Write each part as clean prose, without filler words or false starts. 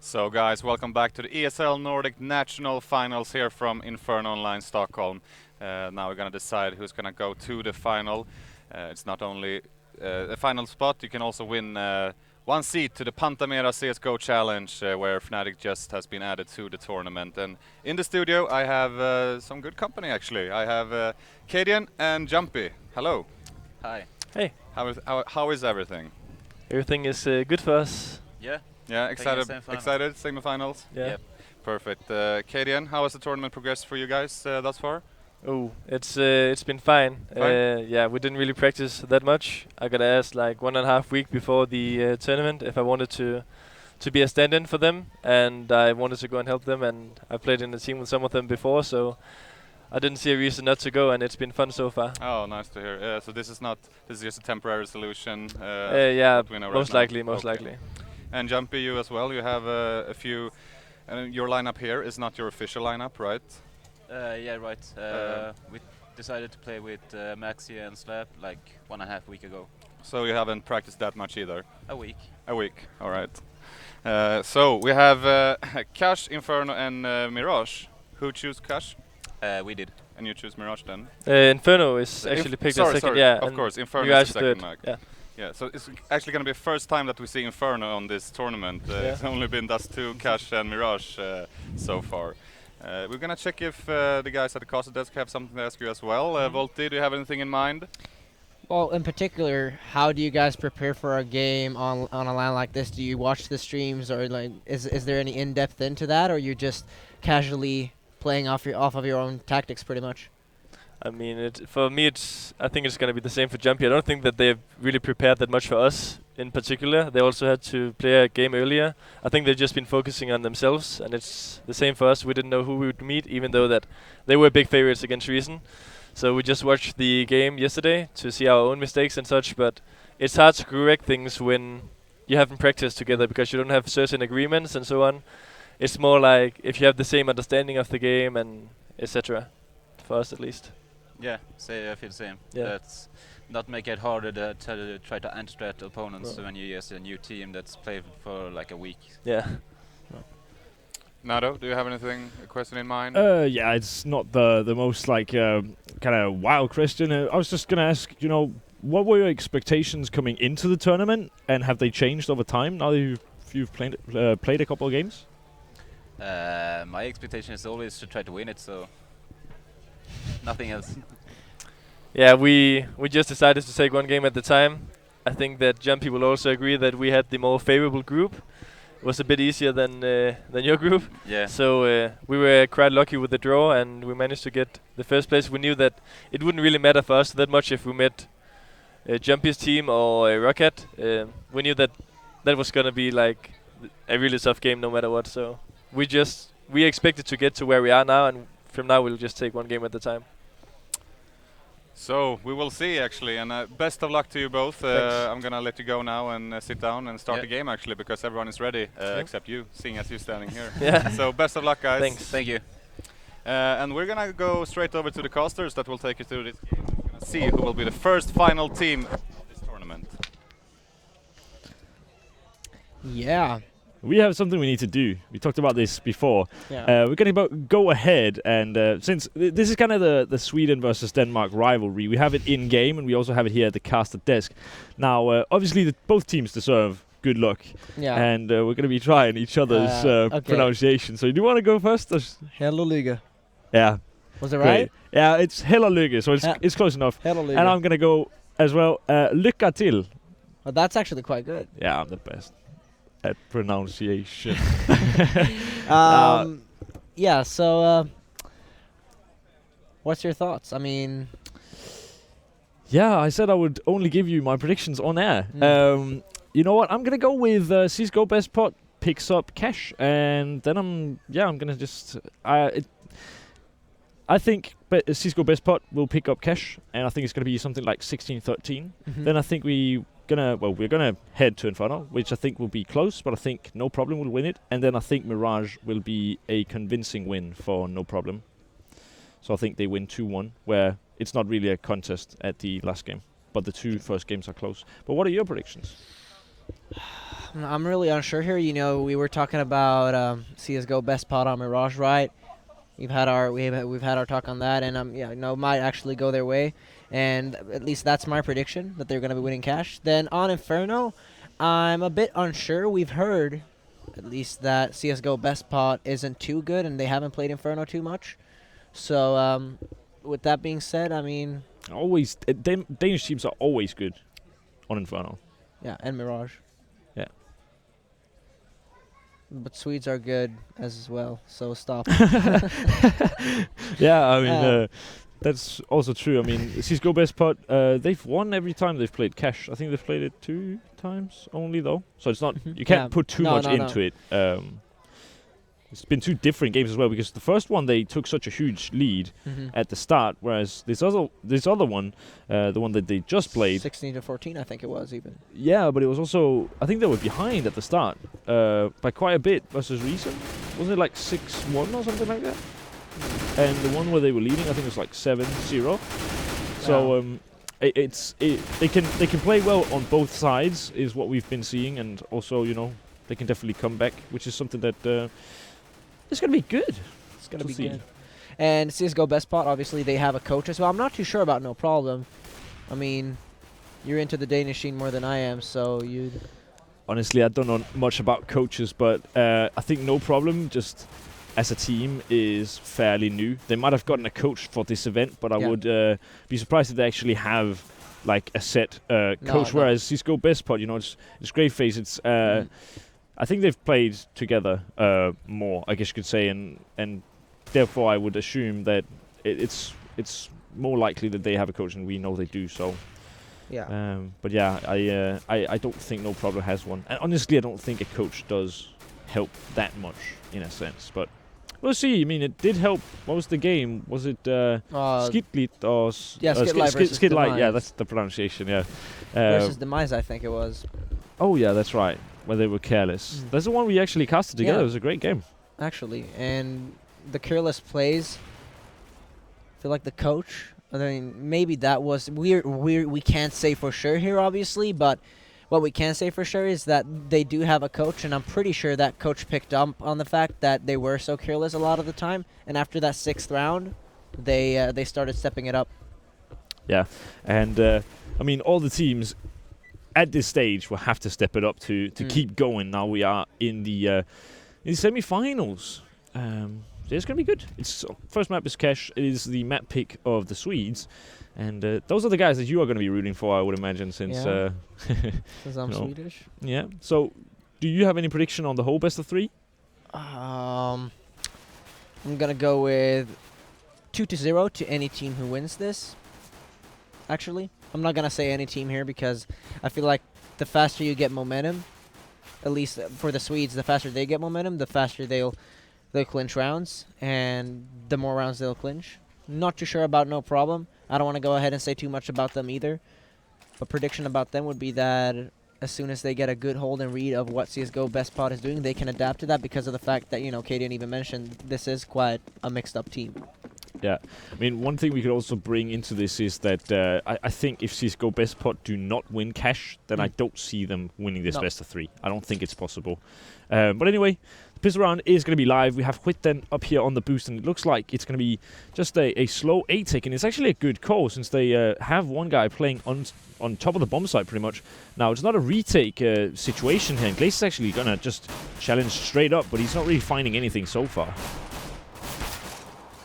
So guys, welcome back to the ESL Nordic National Finals here from Inferno Online Stockholm. Now we're going to decide who's going to go to the final. It's not only a final spot, you can also win one seat to the Pantamera CSGO Challenge, where Fnatic just has been added to the tournament. And in the studio I have some good company actually. I have Kadian and Jumpy. Hello. Hi. Hey. How is everything? Everything is good for us. Yeah, excited. Semifinals. Yeah. Yep. Perfect. Kadian, how has the tournament progressed for you guys thus far? Oh, it's been fine. Fine? Yeah, we didn't really practice that much. I got asked like 1.5 week before the tournament if I wanted to be a stand-in for them, and I wanted to go and help them. And I played in the team with some of them before, so I didn't see a reason not to go, and it's been fun so far. Oh, nice to hear. So this is just a temporary solution. Yeah, what we know most right now. most Okay. likely. And Jumpy, you as well. You have a few. Your lineup here is not your official lineup, right? Yeah, right. We decided to play with Maxi and Slap like 1.5 week ago. So you haven't practiced that much either. A week. A week. All right. So we have Cash, Inferno, and Mirage. Who choose Cash? We did. And you choose Mirage then? Inferno is actually picked as second. Sorry. Yeah, Of and course, Inferno you is guys the second third. mag. Yeah. Yeah, so it's actually going to be the first time that we see Inferno on this tournament. It's only been Dust 2, Cash and Mirage so far. We're going to check if the guys at the caster desk have something to ask you as well. Volti, do you have anything in mind? Well, in particular, how do you guys prepare for a game on a line like this? Do you watch the streams, or like is there any in-depth into that, or you just casually playing off of your own tactics pretty much? I mean, for me, I think it's going to be the same for Jumpy. I don't think that they've really prepared that much for us in particular. They also had to play a game earlier. I think they've just been focusing on themselves, and it's the same for us. We didn't know who we would meet, even though that they were big favorites against Reason. So we just watched the game yesterday to see our own mistakes and such, but it's hard to correct things when you haven't practiced together because you don't have certain agreements and so on. It's more like if you have the same understanding of the game and etc. For us at least. Yeah, I feel the same. Yeah. That's not make it harder to try to anti-strat opponents when you use a new team that's played for like a week. Yeah. Nado, do you have a question in mind? Yeah, it's not the most like kind of wild question. I was just gonna ask, what were your expectations coming into the tournament, and have they changed over time now that you've played a couple of games? My expectation is always to try to win it, so nothing else. Yeah, we just decided to take one game at the time. I think that Jumpy will also agree that we had the more favorable group. It was a bit easier than your group. Yeah. So we were quite lucky with the draw, and we managed to get the first place. We knew that it wouldn't really matter for us that much if we met Jumpy's team or Rocket. We knew that was gonna be like a really tough game no matter what. So we expected to get to where we are now, and from now we'll just take one game at a time. So we will see actually, and best of luck to you both. I'm gonna let you go now and sit down and start the game actually, because everyone is ready except you, seeing as you're standing here. Yeah. So best of luck, guys. Thanks. Thank you. And we're gonna go straight over to the casters that will take you through this game. We're gonna see who will be the first final team of this tournament. Yeah. We have something we need to do. We talked about this before. Yeah. We're going to go ahead, and since this is kind of the Sweden versus Denmark rivalry, we have it in game, and we also have it here at the caster desk. Now, obviously, both teams deserve good luck, Yeah. and we're going to be trying each other's okay. pronunciation. So, do you want to go first? Hello, Liga. Yeah. Was it Great. right? Yeah, it's hella lykke, so it's close enough. Hello, Liga. And I'm going to go as well. Lycka till. Well, that's actually quite good. Yeah, I'm the best at pronunciation. Yeah. So, what's your thoughts? I mean, Yeah, I said I would only give you my predictions on air. You know what? I'm gonna go with CSGO Best Pot picks up Cash, and then I'm gonna just I think CSGO Best Pot will pick up Cash, and I think it's gonna be something like 16-13. Then I think we're gonna head to Inferno, which I think will be close, but I think No Problem will win it, and then I think Mirage will be a convincing win for No Problem. So I think they win 2-1, where it's not really a contest at the last game, but the two first games are close. But what are your predictions? I'm really unsure here. You know, we were talking about CS:GO best pot on Mirage, right? We've had our talk on that, and yeah, no, might actually go their way, and at least that's my prediction that they're going to be winning cash. Then on Inferno, I'm a bit unsure. We've heard, at least, that CS:GO best pot isn't too good, and they haven't played Inferno too much. So with that being said, I mean, Always, Danish teams are always good on Inferno. yeah, and Mirage. Yeah. But Swedes are good as well, so stop. Yeah, I mean, that's also true. I mean, CSGO Best Pot, they've won every time they've played Cash. I think they've played it 2 times only, though. So it's not, you can't put too much into it. It's been 2 different games as well, because the first one they took such a huge lead at the start, whereas this other one, the one that they just played, 16-14, I think it was even. yeah, but it was also, I think they were behind at the start by quite a bit versus recent. Wasn't it like 6-1 or something like that? And the one where they were leading, I think it was like 7-0. So they can play well on both sides, is what we've been seeing, and also, you know, they can definitely come back, which is something that it's gonna be good. It's gonna be good. And CS:GO Best Pot, obviously they have a coach as well. I'm not too sure about No Problem. I mean, you're into the Danish scene more than I am, so you. Honestly, I don't know much about coaches, but I think No Problem, just as a team, is fairly new. They might have gotten a coach for this event, but I would be surprised if they actually have like a set coach. Whereas CS:GO Best Pot, you know, it's Great Face. It's I think they've played together more, I guess you could say, and therefore I would assume that it's more likely that they have a coach, and we know they do. So, yeah. But yeah, I don't think No Problem has one, and honestly, I don't think a coach does help that much in a sense. But we'll see. I mean, it did help. What was the game? Was it Skidlit or Skidlight? Yeah, that's the pronunciation. Yeah, versus Demise, I think it was. Oh yeah, that's right. Where they were careless. That's the one we actually casted together. It was a great game. Actually, and the careless plays. I feel like the coach. I mean, maybe that was we can't say for sure here, obviously, but what we can say for sure is that they do have a coach, and I'm pretty sure that coach picked up on the fact that they were so careless a lot of the time. And after that 6th round, they started stepping it up. Yeah, and I mean, all the teams at this stage will have to step it up to keep going. Now we are in the semi-finals. It's going to be good. It's first map is Cash. It is the map pick of the Swedes, and those are the guys that you are going to be rooting for, I would imagine, since since I'm Swedish. Yeah. So, do you have any prediction on the whole best of 3? I'm gonna go with 2-0 to any team who wins this. Actually, I'm not gonna say any team here because I feel like the faster you get momentum, at least for the Swedes, the faster they get momentum, the faster they'll clinch rounds, and the more rounds they'll clinch. Not too sure about No Problem. I don't want to go ahead and say too much about them either. But prediction about them would be that as soon as they get a good hold and read of what CS:GO Best Pot is doing, they can adapt to that because of the fact that, you know, Kay didn't even mention this is quite a mixed up team. Yeah, I mean, one thing we could also bring into this is that I think if CS:GO Best Pot do not win Cash, then I don't see them winning this best of 3. I don't think it's possible. But anyway, the piss round is going to be live. We have Huitten up here on the boost, and it looks like it's going to be just a slow A-tick, and it's actually a good call since they have one guy playing on top of the bomb site pretty much. Now, it's not a retake situation here, and Glaze is actually going to just challenge straight up, but he's not really finding anything so far.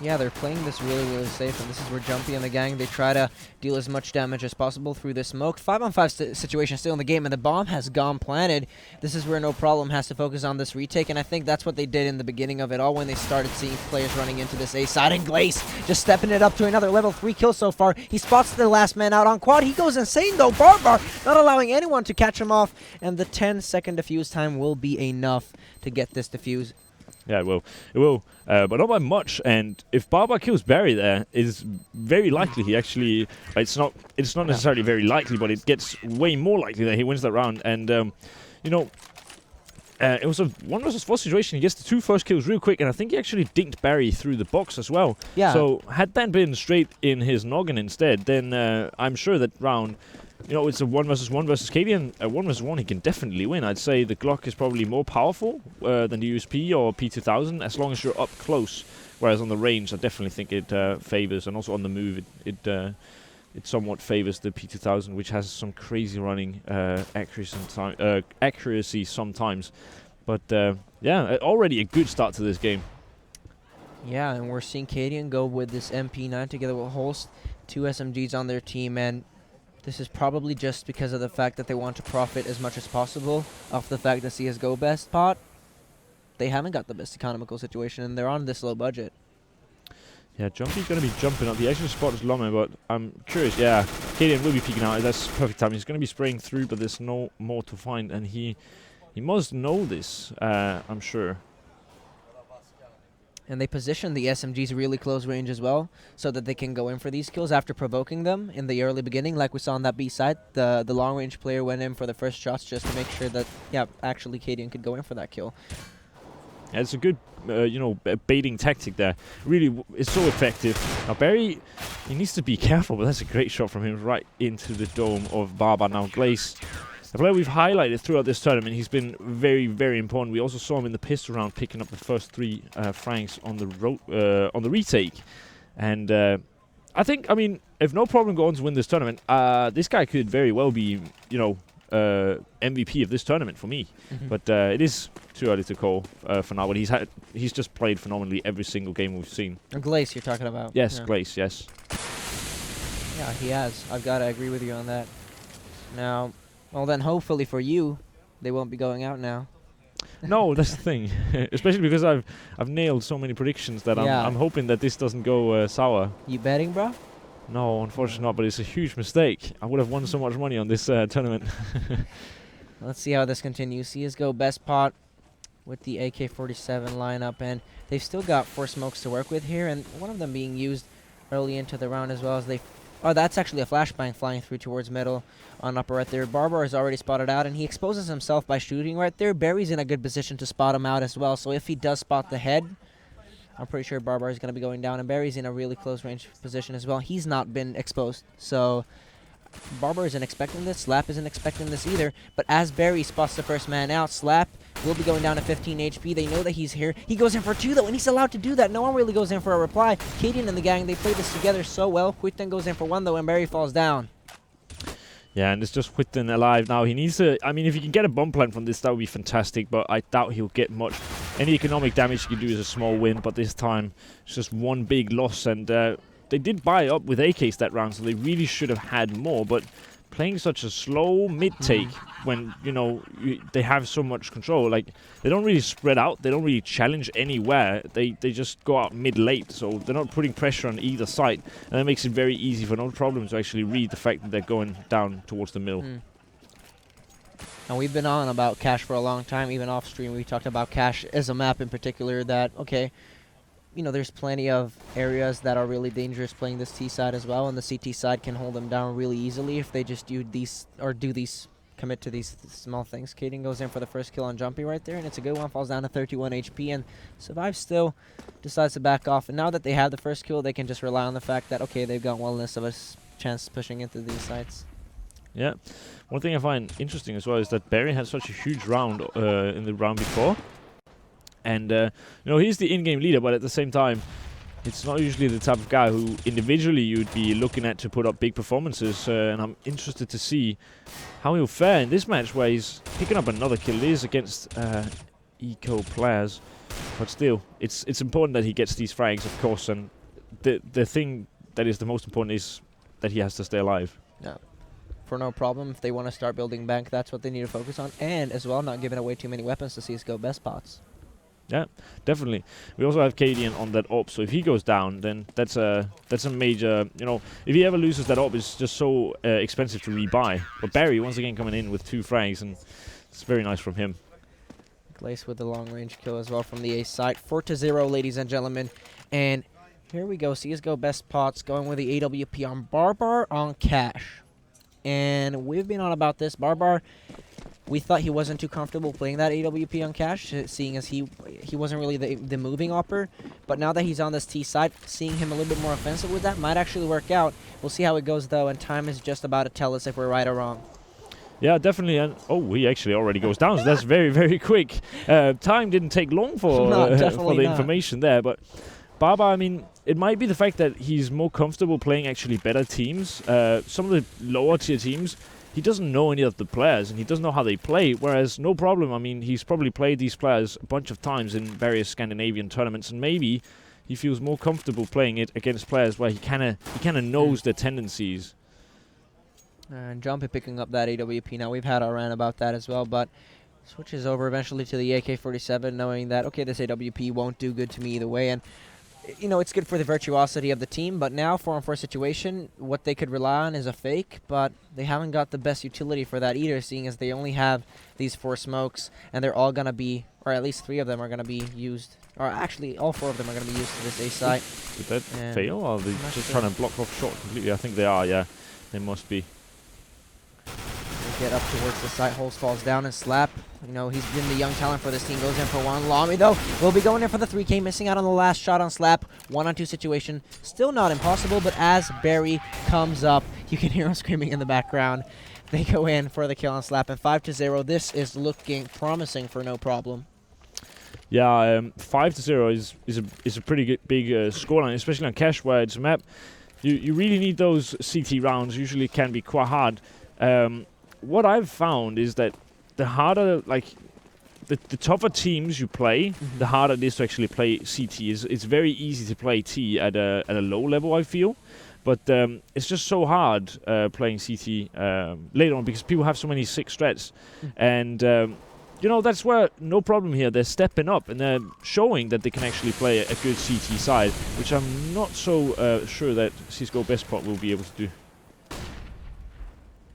Yeah, they're playing this really, really safe, and this is where Jumpy and the gang, they try to deal as much damage as possible through this smoke. 5-on-5 situation still in the game, and the bomb has gone planted. This is where No Problem has to focus on this retake, and I think that's what they did in the beginning of it all when they started seeing players running into this A side. And Glaze just stepping it up to another level 3 kill so far. He spots the last man out on quad. He goes insane, though. Barbar not allowing anyone to catch him off, and the 10-second defuse time will be enough to get this defuse. Yeah, it will. It will. But not by much. And if Barbar kills Barry there, it's very likely he actually... It's not necessarily very likely, but it gets way more likely that he wins that round. And, you know, It was a 1 versus 4 situation. He gets the 2 first kills real quick, and I think he actually dinked Barry through the box as well. Yeah. So had that been straight in his noggin instead, then I'm sure that round, it's a 1 versus 1 versus Katie, and a 1 versus 1 he can definitely win. I'd say the Glock is probably more powerful than the USP or P2000 as long as you're up close. Whereas on the range, I definitely think it favors, and also on the move, it somewhat favors the P2000, which has some crazy running accuracy sometimes. But already a good start to this game. Yeah, and we're seeing Cadian go with this MP9 together with Holst, 2 SMGs on their team, and this is probably just because of the fact that they want to profit as much as possible off the fact that CSGO best pot. They haven't got the best economical situation, and they're on this low budget. Yeah, Jumpy's going to be jumping up. He actually spotted Lome, but I'm curious. Yeah, Cadian will be peeking out. That's perfect time. He's going to be spraying through, but there's no more to find, and he must know this, I'm sure. And they position the SMGs really close range as well, so that they can go in for these kills after provoking them in the early beginning, like we saw on that B side. The long range player went in for the first shots just to make sure that, actually Cadian could go in for that kill. Yeah, it's a good, baiting tactic there. Really, it's so effective. Now, Barry, he needs to be careful, but that's a great shot from him right into the dome of Barbar. Now, Glaze, a player we've highlighted throughout this tournament, he's been very, very important. We also saw him in the pistol round picking up the first 3 francs on the retake. And I think, if no problem goes on to win this tournament, this guy could very well be, MVP of this tournament for me. But it is too early to call for now. But he's just played phenomenally every single game we've seen. Glaze you're talking about? Yes, yeah. Glaze, yes. Yeah, he has. I've got to agree with you on that. Now, well then, hopefully for you, they won't be going out now. No, that's the thing. Especially because I've nailed so many predictions that I'm hoping that this doesn't go sour. You betting, bro? No, unfortunately not, but it's a huge mistake. I would have won so much money on this tournament. Let's see how this continues. CSGO best pot with the AK-47 lineup, and they've still got 4 smokes to work with here, and one of them being used early into the round as well as they... Oh, that's actually a flashbang flying through towards middle on upper right there. Barbar is already spotted out, and he exposes himself by shooting right there. Barry's in a good position to spot him out as well, so if he does spot the head, I'm pretty sure Barbar is going to be going down, and Barry's in a really close range position as well. He's not been exposed, so Barbar isn't expecting this. Slap isn't expecting this either, but as Barry spots the first man out, Slap will be going down to 15 HP. They know that he's here. He goes in for 2, though, and he's allowed to do that. No one really goes in for a reply. Cadian and the gang, they play this together so well. Huiten goes in for 1, though, and Barry falls down. Yeah, and it's just Huiten alive now. He needs to... if he can get a bomb plant from this, that would be fantastic, but I doubt he'll get much. Any economic damage he can do is a small win, but this time it's just one big loss, and they did buy up with AKs that round, so they really should have had more, but playing such a slow mid-take when, they have so much control, like, they don't really spread out, they don't really challenge anywhere, they just go out mid-late, so they're not putting pressure on either side, and that makes it very easy for No Problem to actually read the fact that they're going down towards the middle. And we've been on about Cache for a long time, even off stream we talked about Cache as a map in particular that, okay, there's plenty of areas that are really dangerous playing this T side as well, and the CT side can hold them down really easily if they just commit to these small things. Cadian goes in for the first kill on Jumpy right there, and it's a good one, falls down to 31 HP, and Survive still decides to back off. And now that they have the first kill, they can just rely on the fact that, okay, they've got one less of a chance pushing into these sites. Yeah. One thing I find interesting as well is that Barry had such a huge round in the round before. And, he's the in-game leader, but at the same time, it's not usually the type of guy who individually you'd be looking at to put up big performances. And I'm interested to see how he'll fare in this match where he's picking up another kill. It is against eco players, but still, it's important that he gets these frags, of course. And the thing that is the most important is that he has to stay alive. Yeah. For No Problem, if they want to start building bank, that's what they need to focus on. And as well, not giving away too many weapons to CSGO best spots. Yeah, definitely. We also have Cadian on that AWP, so if he goes down, then that's a major, if he ever loses that AWP, it's just so expensive to rebuy. But Barry, once again, coming in with 2 frags, and it's very nice from him. Glace with the long-range kill as well from the ace side. 4-0, ladies and gentlemen. And here we go, CSGO best pots going with the AWP on Barbar on Cache. And we've been on about this. Barbar We thought he wasn't too comfortable playing that AWP on Cash, seeing as he wasn't really the moving opper. But now that he's on this T side, seeing him a little bit more offensive with that might actually work out. We'll see how it goes, though, and time is just about to tell us if we're right or wrong. Yeah, definitely. And he actually already goes down, so that's very, very quick. Time didn't take long for for the information there. But Baba, I mean, it might be the fact that he's more comfortable playing actually better teams. Some of the lower tier teams, he doesn't know any of the players, and he doesn't know how they play, whereas no problem. I mean, he's probably played these players a bunch of times in various Scandinavian tournaments, and maybe he feels more comfortable playing it against players where he kind of knows their tendencies. And Jumpy picking up that AWP. Now, we've had our rant about that as well, but switches over eventually to the AK-47, knowing that, okay, this AWP won't do good to me either way, and you know, it's good for the virtuosity of the team, but now 4-on-4 situation, what they could rely on is a fake, but they haven't got the best utility for that either, seeing as they only have these 4 smokes, and they're all going to be, or at least 3 of them are going to be used, or actually all 4 of them are going to be used to this A site. Did that fail, or are they just trying to block off short completely? I think they are, yeah. They must be. Get up towards the site, Holes falls down, and Slap, you know, he's been the young talent for this team, goes in for one. Lamy, though, will be going in for the 3K, missing out on the last shot on Slap. 1-on-2 situation, still not impossible, but as Barry comes up, you can hear him screaming in the background. They go in for the kill on Slap, and 5-0. This is looking promising for no problem. Yeah, 5-0 is a pretty big scoreline, especially on Cash, where it's a map. You really need those CT rounds. Usually can be quite hard. What I've found is that the harder, like, the tougher teams you play, the harder it is to actually play CT. It's very easy to play T at a low level, I feel. But it's just so hard playing CT later on because people have so many sick strats. And, you know, that's where no problem here. They're stepping up and they're showing that they can actually play a good CT side, which I'm not so sure that CSGO Bestpot will be able to do.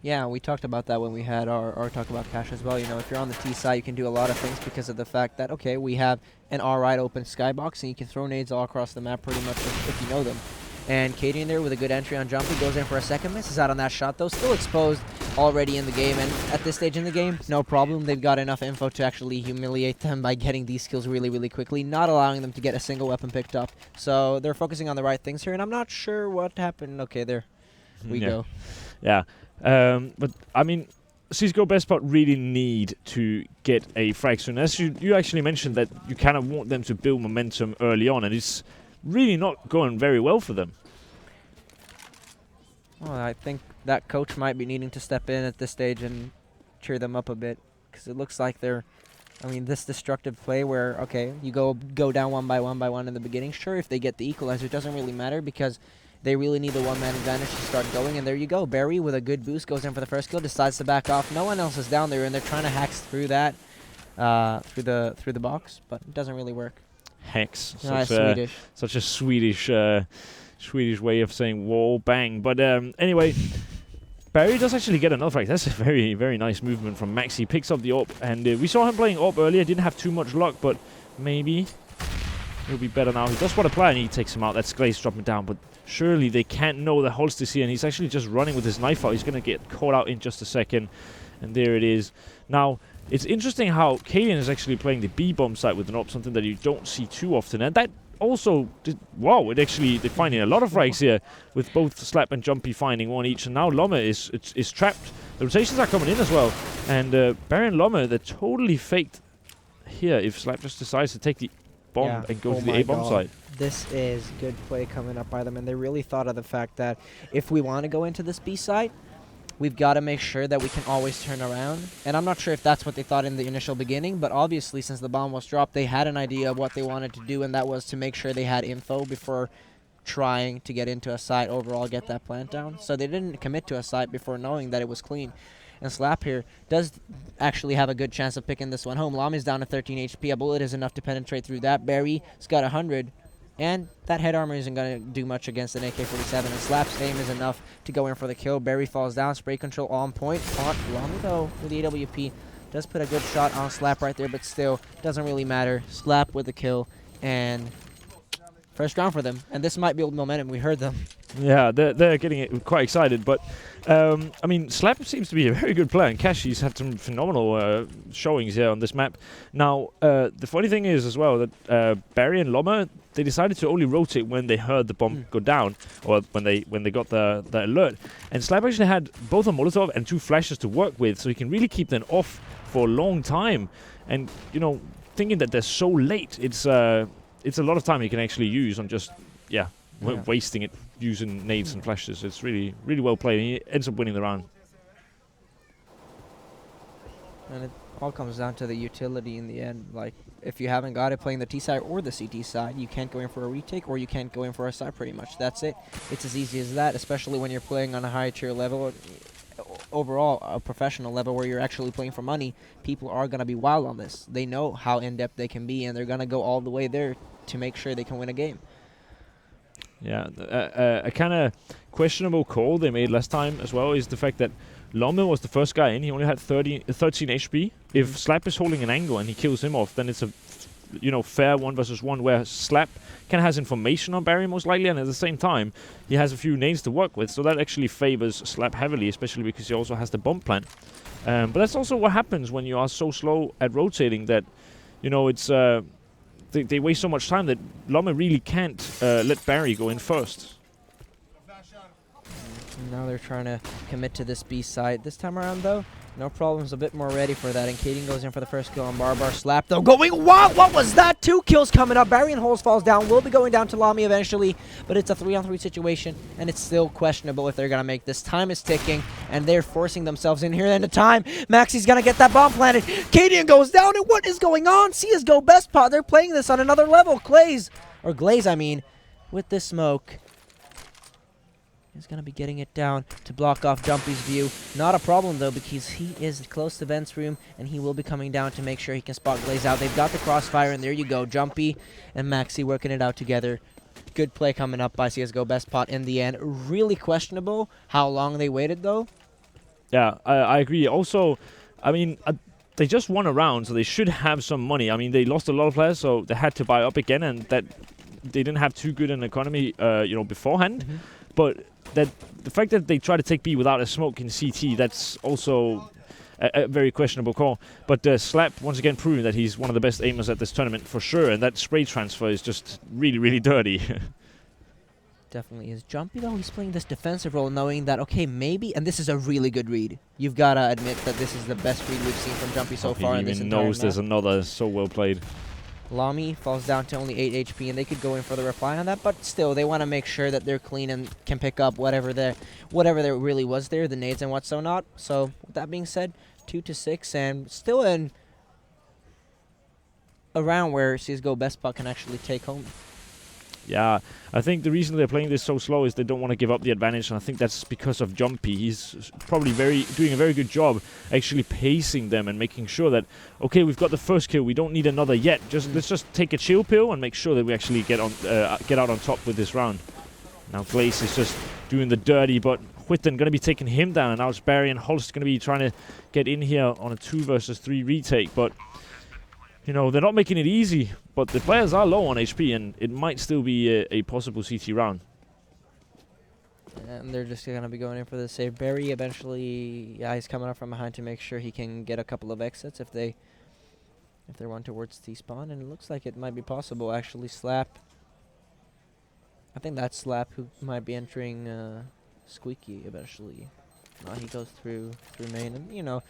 Yeah, we talked about that when we had our talk about Cash as well. You know, if you're on the T side, you can do a lot of things because of the fact that, okay, we have an alright open skybox, and you can throw nades all across the map pretty much if you know them. And Katie in there with a good entry on Jumpy, goes in for a second, misses out on that shot, though. Still exposed already in the game, and at this stage in the game, no problem. They've got enough info to actually humiliate them by getting these kills really, really quickly, not allowing them to get a single weapon picked up. So they're focusing on the right things here, and I'm not sure what happened. Okay, there we go. Yeah. But, I mean, CSGO Bestpot really need to get a frag soon. As you actually mentioned that you kind of want them to build momentum early on, and it's really not going very well for them. Well, I think that coach might be needing to step in at this stage and cheer them up a bit, because it looks like they're, I mean, this destructive play where, okay, you go down one by one in the beginning. Sure, if they get the equalizer, it doesn't really matter because they really need the one-man advantage to start going, and there you go. Barry with a good boost goes in for the first kill, decides to back off. No one else is down there, and they're trying to hex through that, through the box, but it doesn't really work. Hex, Swedish. Such a Swedish way of saying wall bang. But anyway, Barry does actually get another frag. That's a very, very nice movement from Max. He picks up the AWP, and we saw him playing AWP earlier. Didn't have too much luck, but maybe he'll be better now. He does want to play, and he takes him out. That's Glaze dropping down, but surely they can't know that Holster's here, and he's actually just running with his knife out. He's going to get caught out in just a second, and there it is. Now, it's interesting how Kalian is actually playing the B-bomb site with an AWP, something that you don't see too often, and that also wow, they're finding a lot of frags here, with both Slap and Jumpy finding one each, and now Lomme is trapped. The rotations are coming in as well, and Barry and Lomme, they're totally faked here if Slap just decides to take the bomb and go to the A-bomb side. This is good play coming up by them, and they really thought of the fact that if we want to go into this B site, we've got to make sure that we can always turn around. And I'm not sure if that's what they thought in the initial beginning, but obviously since the bomb was dropped, they had an idea of what they wanted to do, and that was to make sure they had info before trying to get into a site overall, get that plant down. So they didn't commit to a site before knowing that it was clean. And Slap here does actually have a good chance of picking this one home. Lami's down to 13 HP. A bullet is enough to penetrate through that. Barry's got 100. And that head armor isn't going to do much against an AK-47. And Slap's aim is enough to go in for the kill. Barry falls down. Spray control on point. Caught. Lami, though, with the AWP. Does put a good shot on Slap right there, but still doesn't really matter. Slap with the kill. And first round for them. And this might build momentum. We heard them. Yeah, they're getting it quite excited, but I mean, Slap seems to be a very good player, and Cashy's had some phenomenal showings here on this map. Now, the funny thing is as well that Barry and Loma, they decided to only rotate when they heard the bomb go down, or when they got the alert. And Slap actually had both a Molotov and 2 flashes to work with, so he can really keep them off for a long time. And you know, thinking that they're so late, it's a lot of time he can actually use on just wasting it using nades and flashes. It's really, really well played. He ends up winning the round. And it all comes down to the utility in the end. Like, if you haven't got it playing the T side or the CT side, you can't go in for a retake or you can't go in for a side pretty much. That's it. It's as easy as that, especially when you're playing on a high tier level. Overall, a professional level where you're actually playing for money, people are going to be wild on this. They know how in-depth they can be, and they're going to go all the way there to make sure they can win a game. Yeah, a kind of questionable call they made last time as well is the fact that Loma was the first guy in. He only had 13 HP. If Slap is holding an angle and he kills him off, then it's a fair 1 versus 1 where Slap kind of has information on Barry most likely, and at the same time he has a few nades to work with, so that actually favors Slap heavily, especially because he also has the bomb plant. But that's also what happens when you are so slow at rotating that, you know, it's they waste so much time that Loma really can't let Barry go in first. Now they're trying to commit to this B side. This time around, though, no problems. A bit more ready for that. And Kaden goes in for the first kill on Barbar. Slap, though, going wild. What was that? 2 kills coming up. Barry and Holes falls down. Will be going down to Lami eventually. But it's a 3-on-3 situation. And it's still questionable if they're going to make this. Time is ticking. And they're forcing themselves in here. And the time, Maxi's going to get that bomb planted. Kaden goes down. And what is going on? CSGO Best Pot. They're playing this on another level. Glaze, I mean, with this smoke. He's going to be getting it down to block off Jumpy's view. Not a problem, though, because he is close to Vent's room, and he will be coming down to make sure he can spot Glaze out. They've got the crossfire, and there you go. Jumpy and Maxi working it out together. Good play coming up by CSGO Best Pot in the end. Really questionable how long they waited, though. Yeah, I agree. Also, I mean, they just won a round, so they should have some money. I mean, they lost a lot of players, so they had to buy up again, and that they didn't have too good an economy, beforehand. But that the fact that they try to take B without a smoke in CT, that's also a very questionable call. But Slap, once again, proving that he's one of the best aimers at this tournament for sure, and that spray transfer is just really, really dirty. Definitely is. Jumpy, though, he's playing this defensive role, knowing that, okay, maybe, and this is a really good read. You've got to admit that this is the best read we've seen from Jumpy so far in this entire knows map. there's another, so well played. Lami falls down to only 8 HP, and they could go in for the reply on that, but still, they want to make sure that they're clean and can pick up whatever there really was there, the nades and what's so not. So, with that being said, 2-6, and still in a round where CSGO Best Pot can actually take home. Yeah, I think the reason they're playing this so slow is they don't want to give up the advantage, and I think that's because of Jumpy. He's probably doing a very good job actually pacing them and making sure that, okay, we've got the first kill, we don't need another yet. Let's just take a chill pill and make sure that we actually get out on top with this round. Now Glaze is just doing the dirty, but Whitten going to be taking him down, and now it's Barry and Holst going to be trying to get in here on a 2 versus 3 retake, but you know, they're not making it easy, but the players are low on HP, and it might still be a possible CT round. And they're just going to be going in for the save. Barry eventually, yeah, he's coming up from behind to make sure he can get a couple of exits if they're one towards T-spawn, and it looks like it might be possible. Actually, Slap, I think that's Slap who might be entering Squeaky eventually. He goes through main, and you know,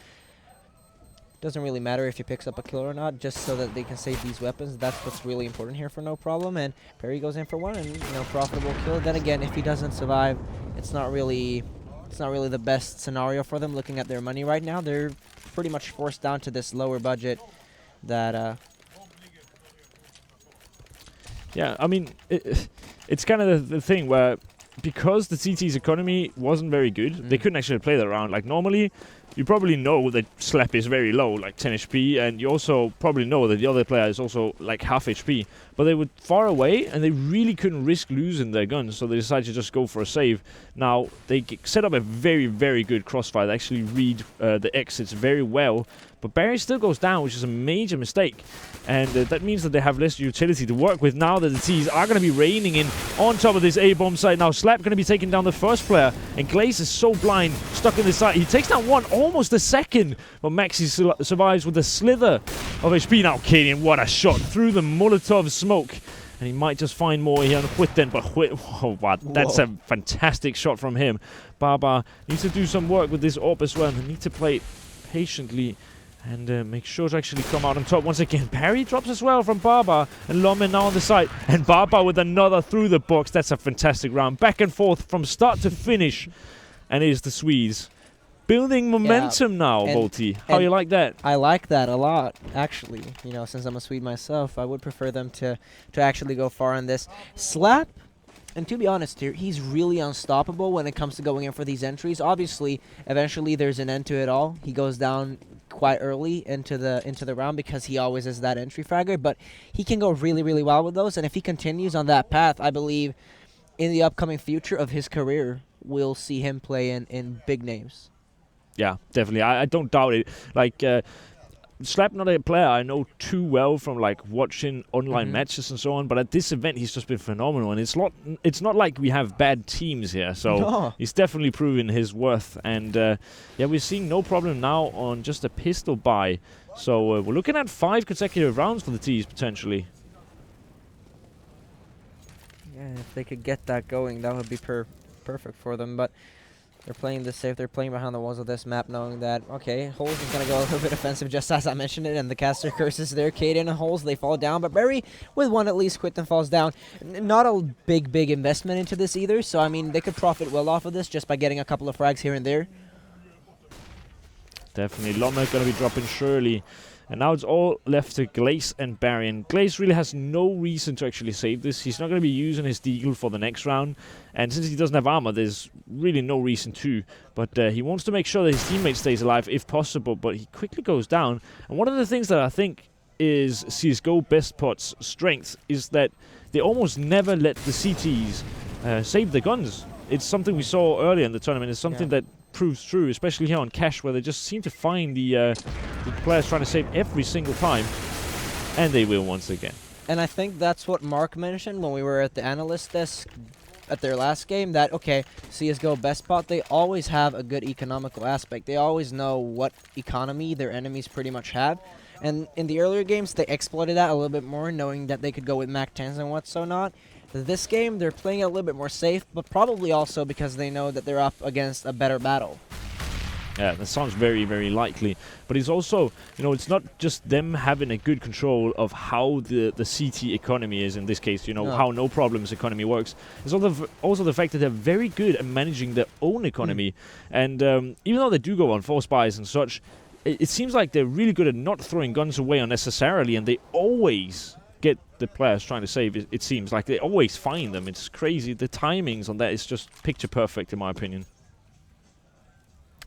doesn't really matter if he picks up a kill or not, just so that they can save these weapons. That's what's really important here for no problem. And Perry goes in for one, and profitable kill. Then again, if he doesn't survive, it's not really the best scenario for them. Looking at their money right now, they're pretty much forced down to this lower budget. That yeah, I mean, it's kind of the thing where, because the CT's economy wasn't very good, they couldn't actually play that round. Like, normally, you probably know that Slap is very low, like 10 HP, and you also probably know that the other player is also like half HP. But they were far away, and they really couldn't risk losing their guns, so they decided to just go for a save. Now, they set up a very, very good crossfire. They actually read the exits very well, but Barry still goes down, which is a major mistake. And that means that they have less utility to work with now that the T's are going to be raining in on top of this A-bomb site. Now, Slap going to be taking down the first player, and Glaze is so blind, stuck in the site. He takes down one, almost a second, but Maxi survives with a slither of HP. Now, Cadian, what a shot through the Molotov smoke. And he might just find more here on Huiten, but oh, wow, that's a fantastic shot from him. Baba needs to do some work with this AWP as well, and need to play it patiently and make sure to actually come out on top once again. Parry drops as well from Baba, and Lomen now on the side, and Baba with another through the box. That's a fantastic round, back and forth from start to finish, and it is the Swedes building momentum now. Volti, how you like that? I like that a lot, actually. You know, since I'm a Swede myself, I would prefer them to actually go far on this. Slap, and to be honest here, he's really unstoppable when it comes to going in for these entries. Obviously, eventually there's an end to it all. He goes down quite early into the round because he always is that entry fragger, but he can go really, really well with those, and if he continues on that path, I believe in the upcoming future of his career, we'll see him play in big names. Yeah, definitely. I don't doubt it. Like, Slap not a player I know too well from like watching online matches and so on, but at this event he's just been phenomenal, and it's not like we have bad teams here, so he's definitely proven his worth. And yeah, we're seeing no problem now on just a pistol buy, so we're looking at 5 consecutive rounds for the T's potentially. Yeah, if they could get that going, that would be perfect for them, but they're playing this safe. They're playing behind the walls of this map, knowing that, okay, Holes is going to go a little bit offensive, just as I mentioned it, and the caster curses there. Kaden and Holes, they fall down, but Barry, with one at least, Quitten falls down. Not a big investment into this either, so, I mean, they could profit well off of this just by getting a couple of frags here and there. Definitely. Lomek going to be dropping Shirley. And now it's all left to Glaze and Barry. And Glaze really has no reason to actually save this. He's not going to be using his Deagle for the next round. And since he doesn't have armor, there's really no reason to. But he wants to make sure that his teammate stays alive if possible. But he quickly goes down. And one of the things that I think is CSGO Best Pot's strength is that they almost never let the CTs save the guns. It's something we saw earlier in the tournament. It's something that proves true, especially here on Cash, where they just seem to find the players trying to save every single time, and they will once again. And I think that's what Mark mentioned when we were at the analyst desk at their last game, that, okay, CSGO Best Pot, they always have a good economical aspect. They always know what economy their enemies pretty much have. And in the earlier games, they exploited that a little bit more, knowing that they could go with Mac 10s and what so not. This game, they're playing it a little bit more safe, but probably also because they know that they're up against a better battle. Yeah, that sounds very, very likely. But it's also, you know, it's not just them having a good control of how the CT economy is in this case, you know, how no problems economy works. It's also the fact that they're very good at managing their own economy. And even though they do go on force buys and such, it seems like they're really good at not throwing guns away unnecessarily, and they always get the players trying to save. It seems like they always find them. It's crazy. The timings on that is just picture perfect in my opinion.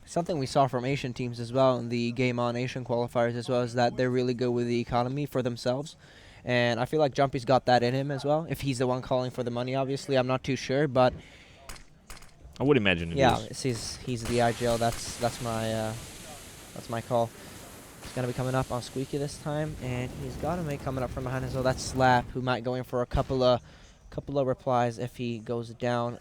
Something we saw from Asian teams as well in the Game On Asian qualifiers as well is that they're really good with the economy for themselves. And I feel like Jumpy's got that in him as well. If he's the one calling for the money, obviously, I'm not too sure, but I would imagine it is. He's the IGL. That's my call. He's going to be coming up on Squeaky this time, and he's got to make coming up from behind as well. That's Slap, who might go in for a couple of replies if he goes down.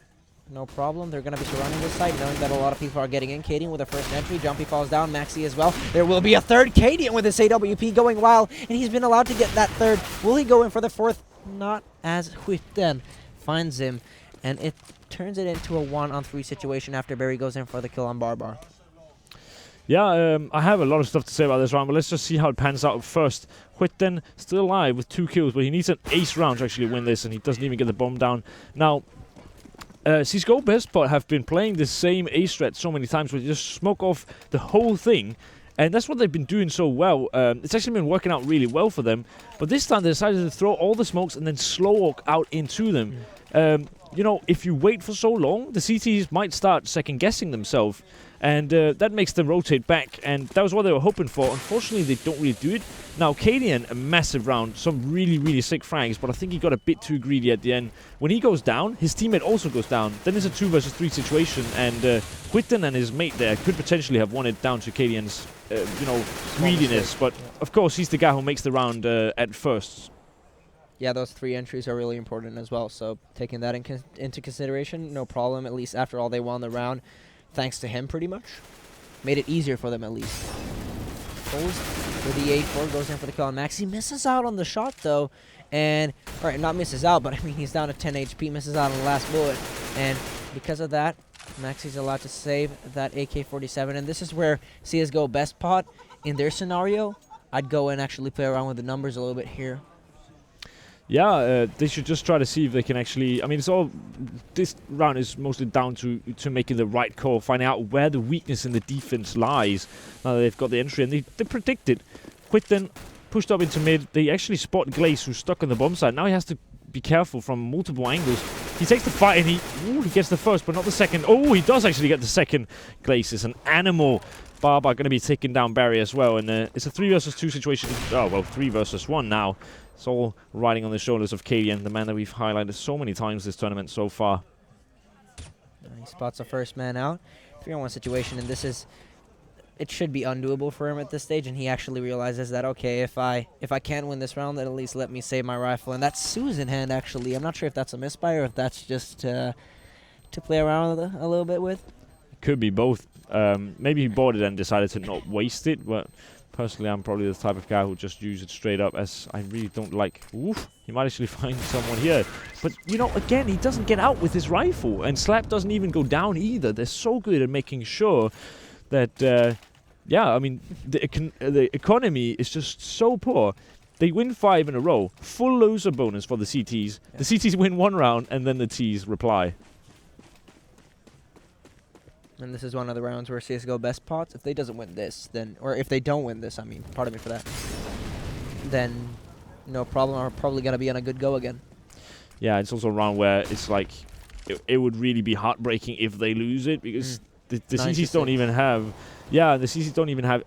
No problem. They're going to be surrounding this site, knowing that a lot of people are getting in. Cadian with a first entry. Jumpy falls down. Maxi as well. There will be a third. Cadian with his AWP going wild, and he's been allowed to get that third. Will he go in for the fourth? Not as Huiten finds him, and it turns it into a 1-on-3 situation after Barry goes in for the kill on Barbar. Yeah, I have a lot of stuff to say about this round, but let's just see how it pans out first. Huiten still alive with 2 kills, but he needs an ace round to actually win this, and he doesn't even get the bomb down. Now, CSGO Best Pot have been playing the same ace strat so many times where you just smoke off the whole thing, and that's what they've been doing so well. It's actually been working out really well for them, but this time they decided to throw all the smokes and then slow walk out into them. You know, if you wait for so long, the CTs might start second-guessing themselves. And that makes them rotate back, and that was what they were hoping for. Unfortunately, they don't really do it. Now, Cadian, a massive round, some really, really sick frags, but I think he got a bit too greedy at the end. When he goes down, his teammate also goes down. Then it's a 2 versus 3 situation, and Whitten and his mate there could potentially have won it down to Cadian's, greediness. But, of course, he's the guy who makes the round at first. Yeah, those 3 entries are really important as well, so taking that into consideration, no problem, at least after all they won the round. Thanks to him, pretty much. Made it easier for them, at least. Pulls for the 8-4, goes in for the kill on Max. He misses out on the shot, though. And, alright, not misses out, but I mean, he's down to 10 HP, misses out on the last bullet. And because of that, Maxi's allowed to save that AK-47. And this is where CSGO best pot, in their scenario, I'd go and actually play around with the numbers a little bit here. Yeah, they should just try to see if they can actually... I mean, it's all... This round is mostly down to making the right call, finding out where the weakness in the defense lies. Now that they've got the entry, and they predict it. Whitten pushed up into mid. They actually spot Glaze, who's stuck on the bomb side. Now he has to be careful from multiple angles. He takes the fight, and he gets the first, but not the second. Oh, he does actually get the second. Glaze is an animal. Barbar going to be taking down Barry as well, and it's a 3 versus 2 situation. Oh, well, 3 versus 1 now. It's all riding on the shoulders of Cadian, the man that we've highlighted so many times this tournament so far. He spots a first man out. 3-on-1 situation, and it should be undoable for him at this stage, and he actually realizes that, okay, if I can't win this round, then at least let me save my rifle. And that's Sue's in hand, actually. I'm not sure if that's a misfire or if that's just to play around with a little bit with. It could be both. Maybe he bought it and decided to not waste it, but... Personally, I'm probably the type of guy who just use it straight up, as I really don't like... Oof, he might actually find someone here. But, you know, again, he doesn't get out with his rifle, and Slap doesn't even go down either. They're so good at making sure that, yeah, I mean, the economy is just so poor. They win 5 in a row, full loser bonus for the CTs. Yeah. The CTs win 1 round, and then the Ts reply. And this is one of the rounds where CSGO best pots, if they doesn't win this, then, or if they don't win this, I mean, pardon me for that, then no problem, are probably going to be on a good go again. Yeah, it's also a round where it's like, it would really be heartbreaking if they lose it, because the CCs don't even have, the CCs don't even have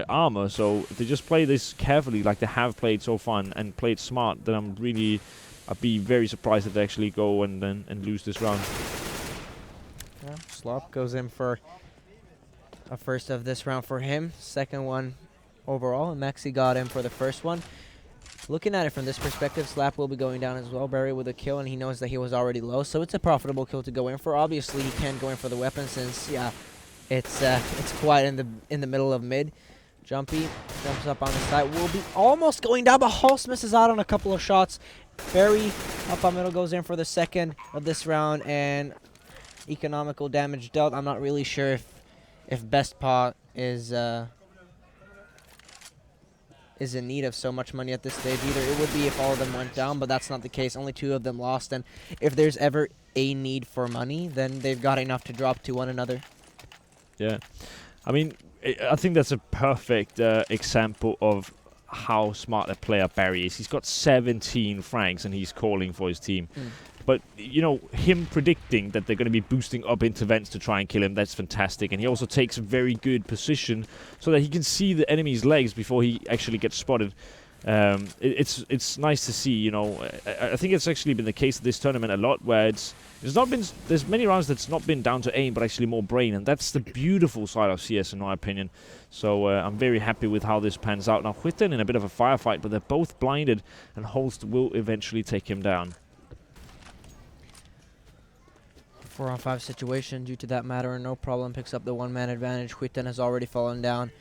armor, so if they just play this carefully like they have played so far and played smart, then I'd be very surprised if they actually go and lose this round. Yeah, Slop goes in for a first of this round for him. Second one overall, and Maxi got in for the first one. Looking at it from this perspective, Slap will be going down as well. Barry with a kill, and he knows that he was already low, so it's a profitable kill to go in for. Obviously, he can't go in for the weapon since, it's quite in the middle of mid. Jumpy jumps up on the side. Will be almost going down, but Hulse misses out on a couple of shots. Barry up on middle goes in for the second of this round, and economical damage dealt. I'm not really sure if best pot is in need of so much money at this stage either. It would be if all of them went down, but that's not the case. Only 2 of them lost, and if there's ever a need for money, then they've got enough to drop to one another. Yeah, I mean, I think that's a perfect example of how smart a player Barry is. He's got 17 frags and he's calling for his team. But, you know, him predicting that they're going to be boosting up into vents to try and kill him, that's fantastic. And he also takes a very good position so that he can see the enemy's legs before he actually gets spotted. It's nice to see, you know. I think it's actually been the case of this tournament a lot, where there's many rounds that's not been down to aim, but actually more brain. And that's the beautiful side of CS, in my opinion. So I'm very happy with how this pans out. Now, Whitten in a bit of a firefight, but they're both blinded, and Holst will eventually take him down. 4-on-5 situation due to that matter, and no problem picks up the 1-man advantage. Whitten has already fallen down,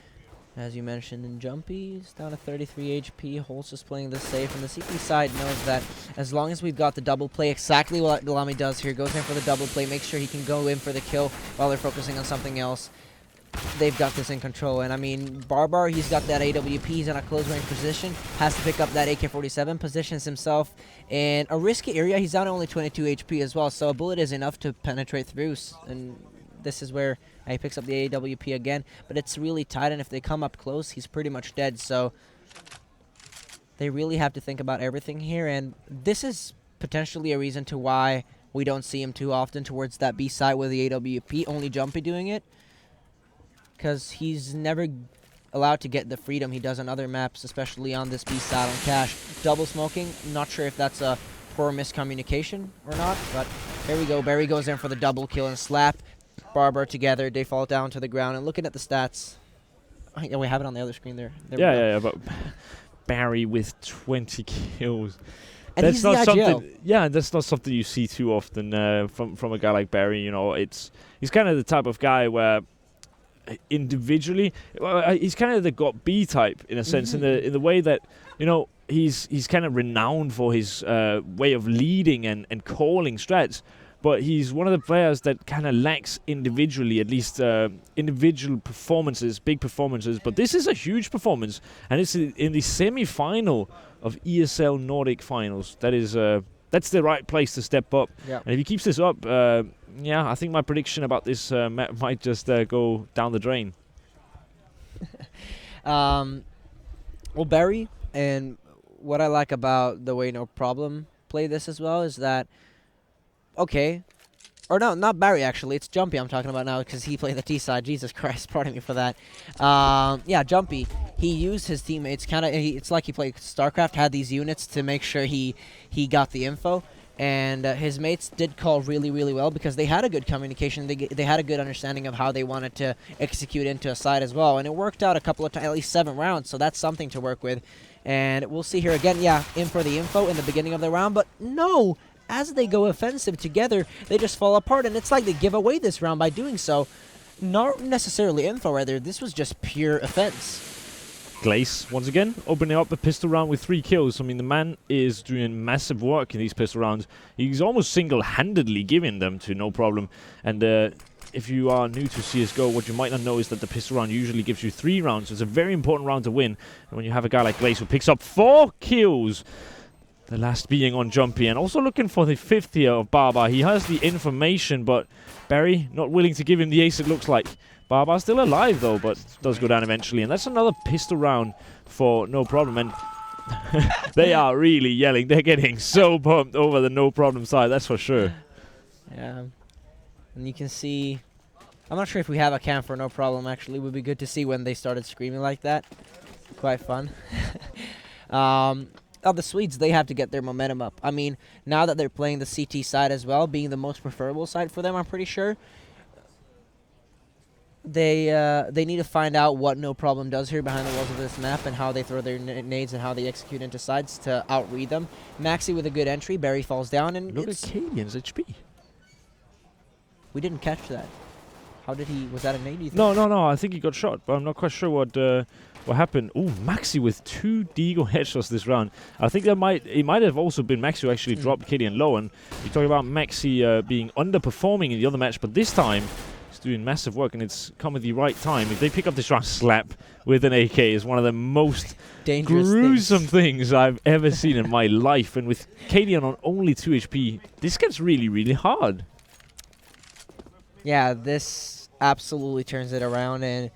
as you mentioned, in Jumpy. He's down to 33 HP. Holst is playing this safe, and the CP side knows that as long as we've got the double play, exactly what Delamy does here, goes in for the double play, makes sure he can go in for the kill while they're focusing on something else. They've got this in control, and I mean, Barbar, he's got that AWP, he's in a close range position, has to pick up that AK-47, positions himself in a risky area. He's down to only 22 HP as well, so a bullet is enough to penetrate through, and this is where he picks up the AWP again, but it's really tight, and if they come up close, he's pretty much dead, so they really have to think about everything here, and this is potentially a reason to why we don't see him too often towards that B side with the AWP, only Jumpy doing it. because he's never allowed to get the freedom he does on other maps, especially on this B side on Cash. Double smoking, not sure if that's a poor miscommunication or not, but here we go. Barry goes in for the double kill and slap. Barber together, they fall down to the ground, and looking at the stats, yeah, we have it on the other screen there. There we go. Yeah, but Barry with 20 kills. And That's he's not the IGL. something. Yeah, that's not something you see too often from a guy like Barry. You know, he's kind of the type of guy where individually, he's kind of the got B type in a sense, in the way that, you know, he's kind of renowned for his way of leading and calling strats. But he's one of the players that kind of lacks individually, at least individual performances, big performances. But this is a huge performance, and it's in the semi-final of ESL Nordic finals. That's the right place to step up. Yeah. And if he keeps this up, I think my prediction about this map might just go down the drain. Well, Barry, and what I like about the way No Problem play this as well is that, okay, or no, not Barry actually, it's Jumpy I'm talking about now because he played the T side. Jesus Christ, pardon me for that. Yeah, Jumpy, he used his teammates it's like he played StarCraft, had these units to make sure he got the info. And his mates did call really, really well because they had a good communication. They had a good understanding of how they wanted to execute into a side as well. And it worked out a couple of times, at least 7 rounds. So that's something to work with. And we'll see here again, yeah, in for the info in the beginning of the round. But no, as they go offensive together, they just fall apart. And it's like they give away this round by doing so. Not necessarily info, rather. This was just pure offense. Glace, once again, opening up a pistol round with 3 kills. I mean, the man is doing massive work in these pistol rounds. He's almost single-handedly giving them to No Problem. And if you are new to CSGO, what you might not know is that the pistol round usually gives you 3 rounds. So it's a very important round to win. And when you have a guy like Glace who picks up 4 kills, the last being on Jumpy, and also looking for the 5th here of Barbar. He has the information, but Barry not willing to give him the ace, it looks like. Barbar's still alive, though, but does go down eventually. And that's another pistol round for No Problem. And they are really yelling. They're getting so pumped over the No Problem side, that's for sure. Yeah. And you can see, I'm not sure if we have a cam for No Problem, actually. It would be good to see when they started screaming like that. Quite fun. The Swedes, they have to get their momentum up. I mean, now that they're playing the CT side as well, being the most preferable side for them, I'm pretty sure, they need to find out what No Problem does here behind the walls of this map and how they throw their nades and how they execute into sides to outread them. Maxi with a good entry. Barry falls down, and Look at Kalian's HP. we didn't catch that. How did he? Was that a nade? You think? No. I think he got shot, but I'm not quite sure what happened. Ooh, Maxi with 2 Deagle headshots this round. I think it might have also been Maxi who actually dropped Kalian low. And you talk about Maxi being underperforming in the other match, but this time he's doing massive work, and it's come at the right time. If they pick up this round, slap with an AK is one of the most Dangerous gruesome things I've ever seen in my life. And with Kalian on only 2 HP, this gets really, really hard. Yeah, this absolutely turns it around, and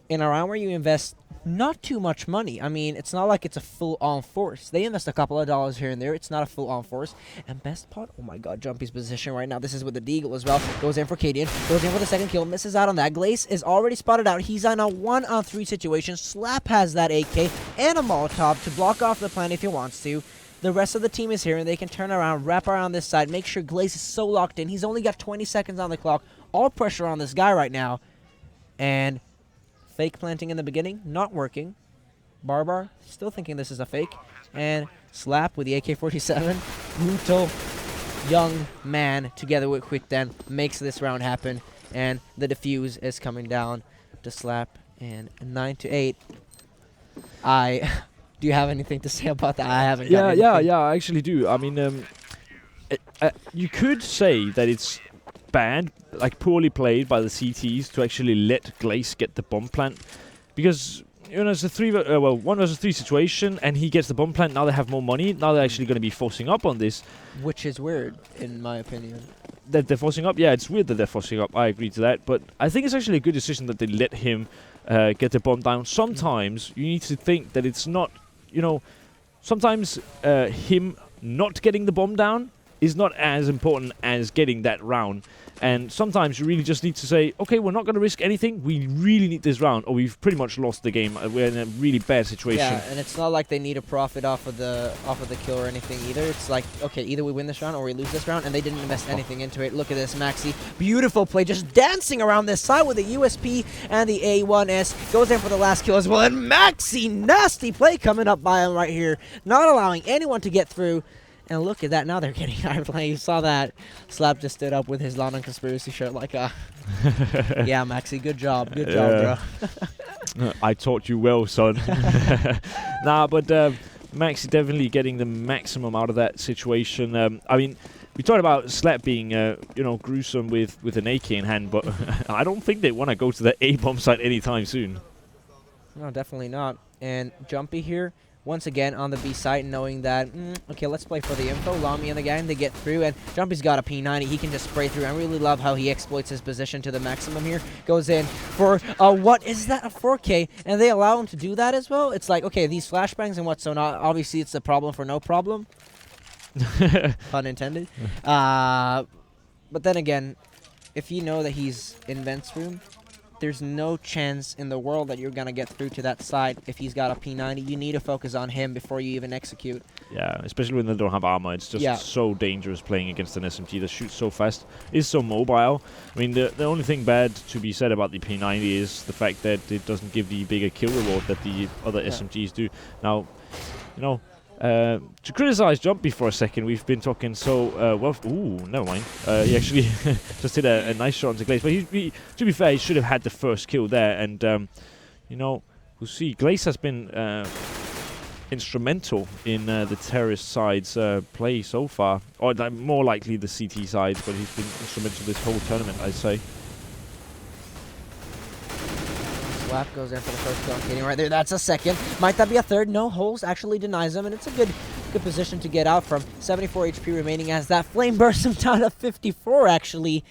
in a round where you invest not too much money. I mean, it's not like it's a full-on force. They invest a couple of dollars here and there. It's not a full-on force. And best part, oh my god, Jumpy's position right now. This is with the Deagle as well. Goes in for Cadian. Goes in for the second kill. Misses out on that. Glace is already spotted out. He's on a 1-on-3 situation. Slap has that AK and a Molotov to block off the plan if he wants to. The rest of the team is here, and they can turn around, wrap around this side, make sure Glace is so locked in. He's only got 20 seconds on the clock. All pressure on this guy right now. And fake planting in the beginning, not working. Barbar still thinking this is a fake. And Slap with the AK-47. Brutal young man together with Quick Den makes this round happen. And the defuse is coming down to Slap. And 9-8. Do you have anything to say about that? I haven't. Yeah, I actually do. I mean, you could say that it's bad, like poorly played by the CTs to actually let Glace get the bomb plant, because you know it's a 1 versus 3 situation, and he gets the bomb plant. Now they have more money. Now they're actually going to be forcing up on this, which is weird in my opinion. That they're forcing up. Yeah, it's weird that they're forcing up. I agree to that, but I think it's actually a good decision that they let him get the bomb down. Sometimes you need to think that it's not. You know, sometimes him not getting the bomb down is not as important as getting that round. And sometimes you really just need to say, okay, we're not going to risk anything. We really need this round, or we've pretty much lost the game. We're in a really bad situation. Yeah, and it's not like they need a profit off of the kill or anything either. It's like, okay, either we win this round or we lose this round, and they didn't invest anything into it. Look at this, Maxi. Beautiful play, just dancing around this side with the USP and the A1S. Goes in for the last kill as well, and Maxi, nasty play coming up by him right here. Not allowing anyone to get through. And look at that, now they're getting high play. You saw that. Slap just stood up with his London Conspiracy shirt like yeah, Maxi, good job, bro. I taught you well, son. Nah, but Maxi definitely getting the maximum out of that situation. I mean, we talked about Slap being, gruesome with an AK in hand, but I don't think they want to go to the A bomb site anytime soon. No, definitely not. And Jumpy here, once again on the B site, knowing that, okay, let's play for the info. Lamy and the gang, they get through, and Jumpy's got a P90. He can just spray through. I really love how he exploits his position to the maximum here. Goes in for, what is that, a 4K? And they allow him to do that as well? It's like, okay, these flashbangs and what, so not, obviously it's a problem for no problem. Pun intended. But then again, if you know that he's in Vent's room, there's no chance in the world that you're going to get through to that side if he's got a P90. You need to focus on him before you even execute. Yeah, especially when they don't have armor. It's just so dangerous playing against an SMG that shoots so fast, is so mobile. I mean, the only thing bad to be said about the P90 is the fact that it doesn't give the bigger kill reward that the other SMGs do. Now, to criticize Jumpy for a second, we've been talking so well. Ooh, never mind. He actually just hit a nice shot into Glaze. But to be fair, he should have had the first kill there. And we'll see. Glaze has been instrumental in the terrorist side's play so far, or more likely the CT side. But he's been instrumental this whole tournament, I'd say. Slap goes in for the first kill. Kidding right there. That's a second. Might that be a third? No, Holes actually denies him, and it's a good position to get out from. 74 HP remaining as that flame bursts him down to 54 actually,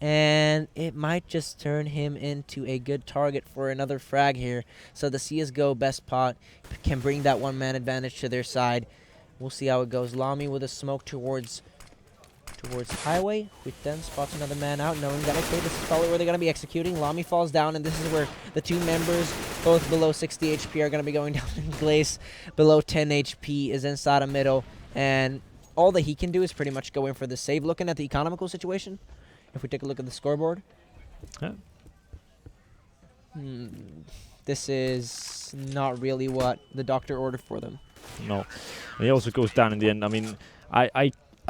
and it might just turn him into a good target for another frag here. So the CS:GO best pot can bring that one-man advantage to their side. We'll see how it goes. Lamy with a smoke towards highway, which then spots another man out, knowing that, okay, this is probably where they're going to be executing. Lamy falls down, and this is where the two members, both below 60 HP, are going to be going down in Glaze. Below 10 HP is inside a middle, and all that he can do is pretty much go in for the save. Looking at the economical situation, if we take a look at the scoreboard, this is not really what the doctor ordered for them. No. And he also goes down in the end. I mean,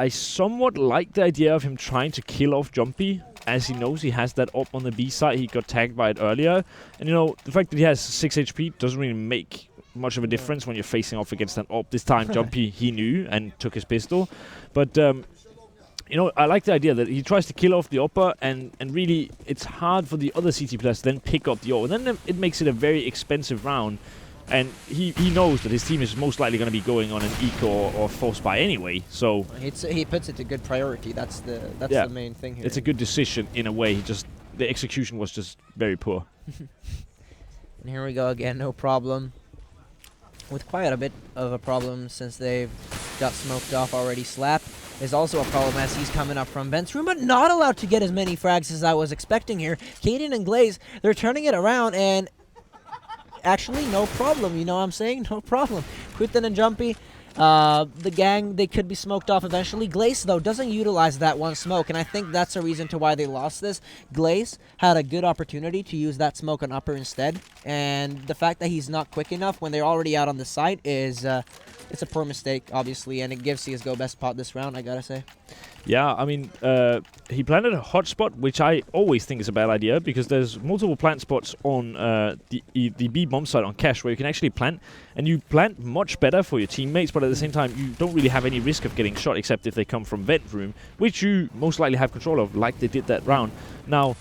I somewhat like the idea of him trying to kill off Jumpy, as he knows he has that up on the B side. He got tagged by it earlier. And, the fact that he has 6 HP doesn't really make much of a difference when you're facing off against an op. This time, Jumpy, he knew and took his pistol. But, I like the idea that he tries to kill off the upper, and really, it's hard for the other CT players to then pick up the op. And then it makes it a very expensive round. And he knows that his team is most likely going to be going on an eco or force buy anyway. So he puts it to good priority. That's the main thing here. It's a good decision in a way. The execution was just very poor. And here we go again. No problem. With quite a bit of a problem since they've got smoked off already. Slap is also a problem as he's coming up from Vent's room, but not allowed to get as many frags as I was expecting here. Kaden and Glaze, they're turning it around, and actually, no problem. You know what I'm saying? No problem. Quitten and Jumpy, the gang, they could be smoked off eventually. Glaze, though, doesn't utilize that one smoke, and I think that's a reason to why they lost this. Glaze had a good opportunity to use that smoke on upper instead, and the fact that he's not quick enough when they're already out on the site is it's a poor mistake, obviously, and it gives CSGO best pot this round, I gotta say. Yeah, I mean, he planted a hotspot, which I always think is a bad idea, because there's multiple plant spots on the B bomb site on Cache where you can actually plant, and you plant much better for your teammates, but at the same time, you don't really have any risk of getting shot, except if they come from vent room, which you most likely have control of, like they did that round. Now,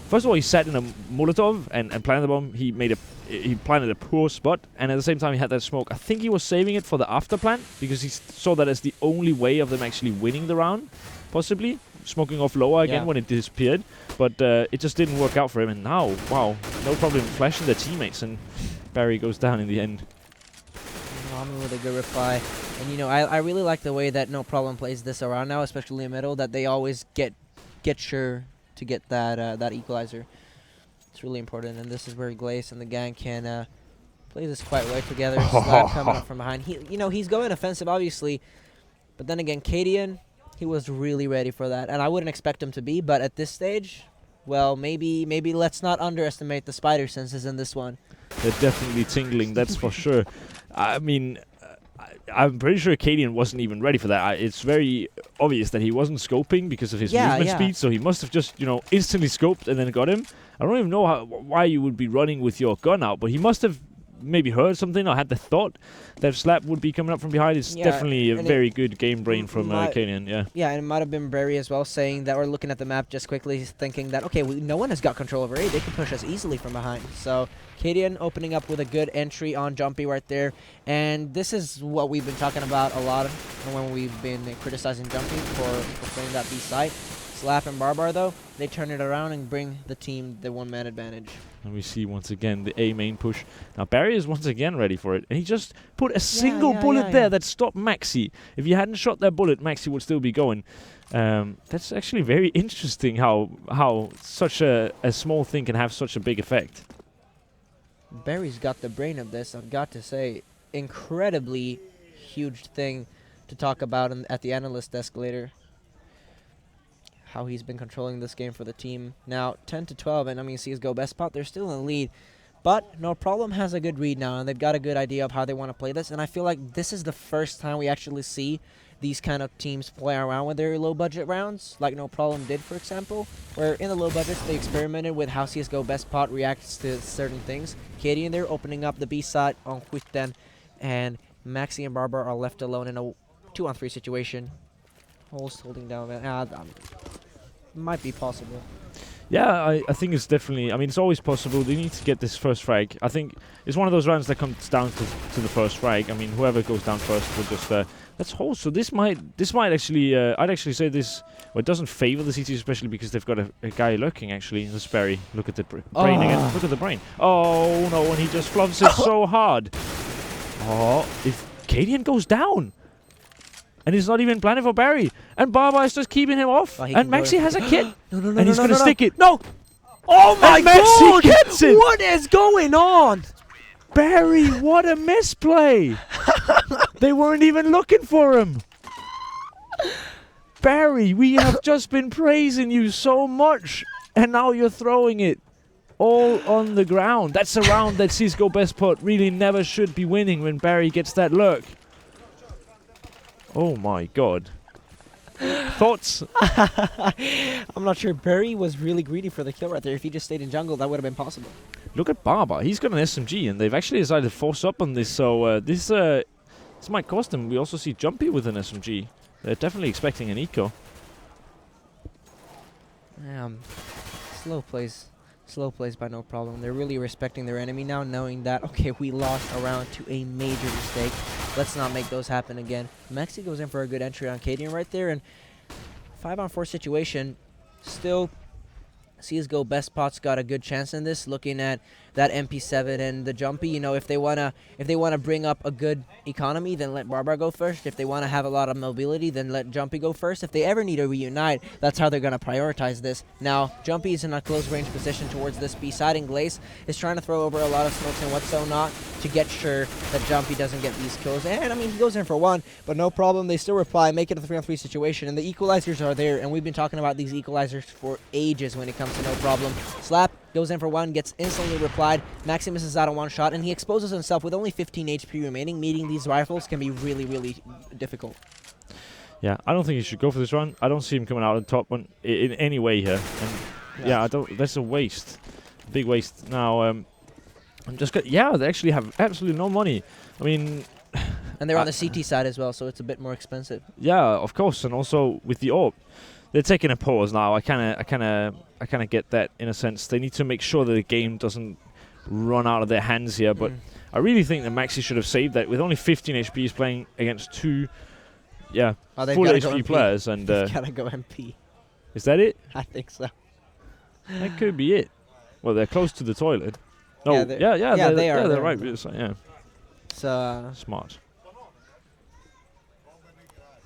first of all, he sat in a Molotov and planted the bomb. He planted a poor spot, and at the same time he had that smoke. I think he was saving it for the after plant, because he saw that as the only way of them actually winning the round, possibly. Smoking off lower again when it disappeared, but it just didn't work out for him, and now, wow, no problem flashing their teammates, and Barry goes down in the end. Rami with a good reply. And, I really like the way that No Problem plays this around now, especially in the middle, that they always get get sure to get that equalizer. It's really important, and this is where Glaze and the gang can play this quite well together. Slap coming up from behind. He's going offensive, obviously, but then again, Cadian, he was really ready for that, and I wouldn't expect him to be, but at this stage, well, maybe let's not underestimate the spider senses in this one. They're definitely tingling, that's for sure. I mean, I'm pretty sure Cadian wasn't even ready for that. It's very obvious that he wasn't scoping because of his movement speed, so he must have just, instantly scoped and then got him. I don't even know why you would be running with your gun out, but he must have maybe heard something or had the thought that Slap would be coming up from behind. It's definitely a very good game brain from Cadian, Yeah, and it might have been Berry as well saying that, or looking at the map just quickly, thinking that, okay, no one has got control over A. They can push us easily from behind. So Cadian opening up with a good entry on Jumpy right there. And this is what we've been talking about a lot when we've been criticizing Jumpy for playing that B site. Slap and Barbar, though, they turn it around and bring the team the one-man advantage. And we see once again the A main push. Now Barry is once again ready for it. And he just put a single bullet there that stopped Maxi. If he hadn't shot that bullet, Maxi would still be going. That's actually very interesting how such a small thing can have such a big effect. Barry's got the brain of this, I've got to say. Incredibly huge thing to talk about at the analyst desk later. How he's been controlling this game for the team. Now, 10-12, and CSGO best spot, they're still in the lead. But No Problem has a good read now, and they've got a good idea of how they want to play this. And I feel like this is the first time we actually see these kind of teams play around with their low-budget rounds, like No Problem did, for example, where in the low budgets they experimented with how CSGO best spot reacts to certain things. Katie and they're opening up the B side on Quitten, and Maxi and Barber are left alone in a 2-on-3 situation. Holes holding down. Might be possible. Yeah, I think it's definitely... it's always possible. They need to get this first frag. I think it's one of those rounds that comes down to the first frag. Whoever goes down first will just... That's hold. So this might actually... I'd actually say this... Well, it doesn't favor the CT, especially because they've got a guy lurking, actually. The Sperry. Look at the brain again. Look at the brain. Oh, no, and he just flubs it so hard. Oh, if Cadian goes down... And he's not even planning for Barry. And Barba is just keeping him off. And Maxi has a kit. And he's going to stick it. No! Oh my God! Maxi gets it! What is going on? Barry, what a misplay! They weren't even looking for him. Barry, we have just been praising you so much. And now you're throwing it all on the ground. That's a round that CSGO Best Pot really never should be winning when Barry gets that lurk. Oh my God. Thoughts? I'm not sure. Barry was really greedy for the kill right there. If he just stayed in jungle, that would have been possible. Look at Barba. He's got an SMG, and they've actually decided to force up on this. So this might cost them. We also see Jumpy with an SMG. They're definitely expecting an eco. Slow plays by No Problem. They're really respecting their enemy now, knowing that, okay, we lost a round to a major mistake. Let's not make those happen again. Maxi goes in for a good entry on Cadian right there, and 5-on-4 situation. Still, CSGO Best Pot's got a good chance in this, looking at that MP7 and the Jumpy. If they wanna bring up a good economy, then let Barbar go first. If they wanna have a lot of mobility, then let Jumpy go first. If they ever need to reunite, that's how they're gonna prioritize this. Now, Jumpy is in a close range position towards this B side, and Glaze is trying to throw over a lot of smokes and what's so not to get sure that Jumpy doesn't get these kills. And he goes in for one, but No Problem. They still reply, make it a 3-on-3 situation, and the equalizers are there. And we've been talking about these equalizers for ages when it comes to No Problem. Slap goes in for one, gets instantly replied. Maxi misses out on one shot, and he exposes himself with only 15 HP remaining. Meeting these rifles can be really, really difficult. Yeah, I don't think he should go for this run. I don't see him coming out on top one in any way here. And yeah, I don't. That's a waste, big waste. Now, I'm just they actually have absolutely no money. And they're on the CT side as well, so it's a bit more expensive. Yeah, of course, and also with the AWP, they're taking a pause now. I kind of get that in a sense. They need to make sure that the game doesn't run out of their hands here. But I really think that Maxi should have saved that. With only 15 HP, he's playing against two, full HP players, and they've gotta go MP. Is that it? I think so. That could be it. Well, they're close to the toilet. No, they are. They're right. So, smart.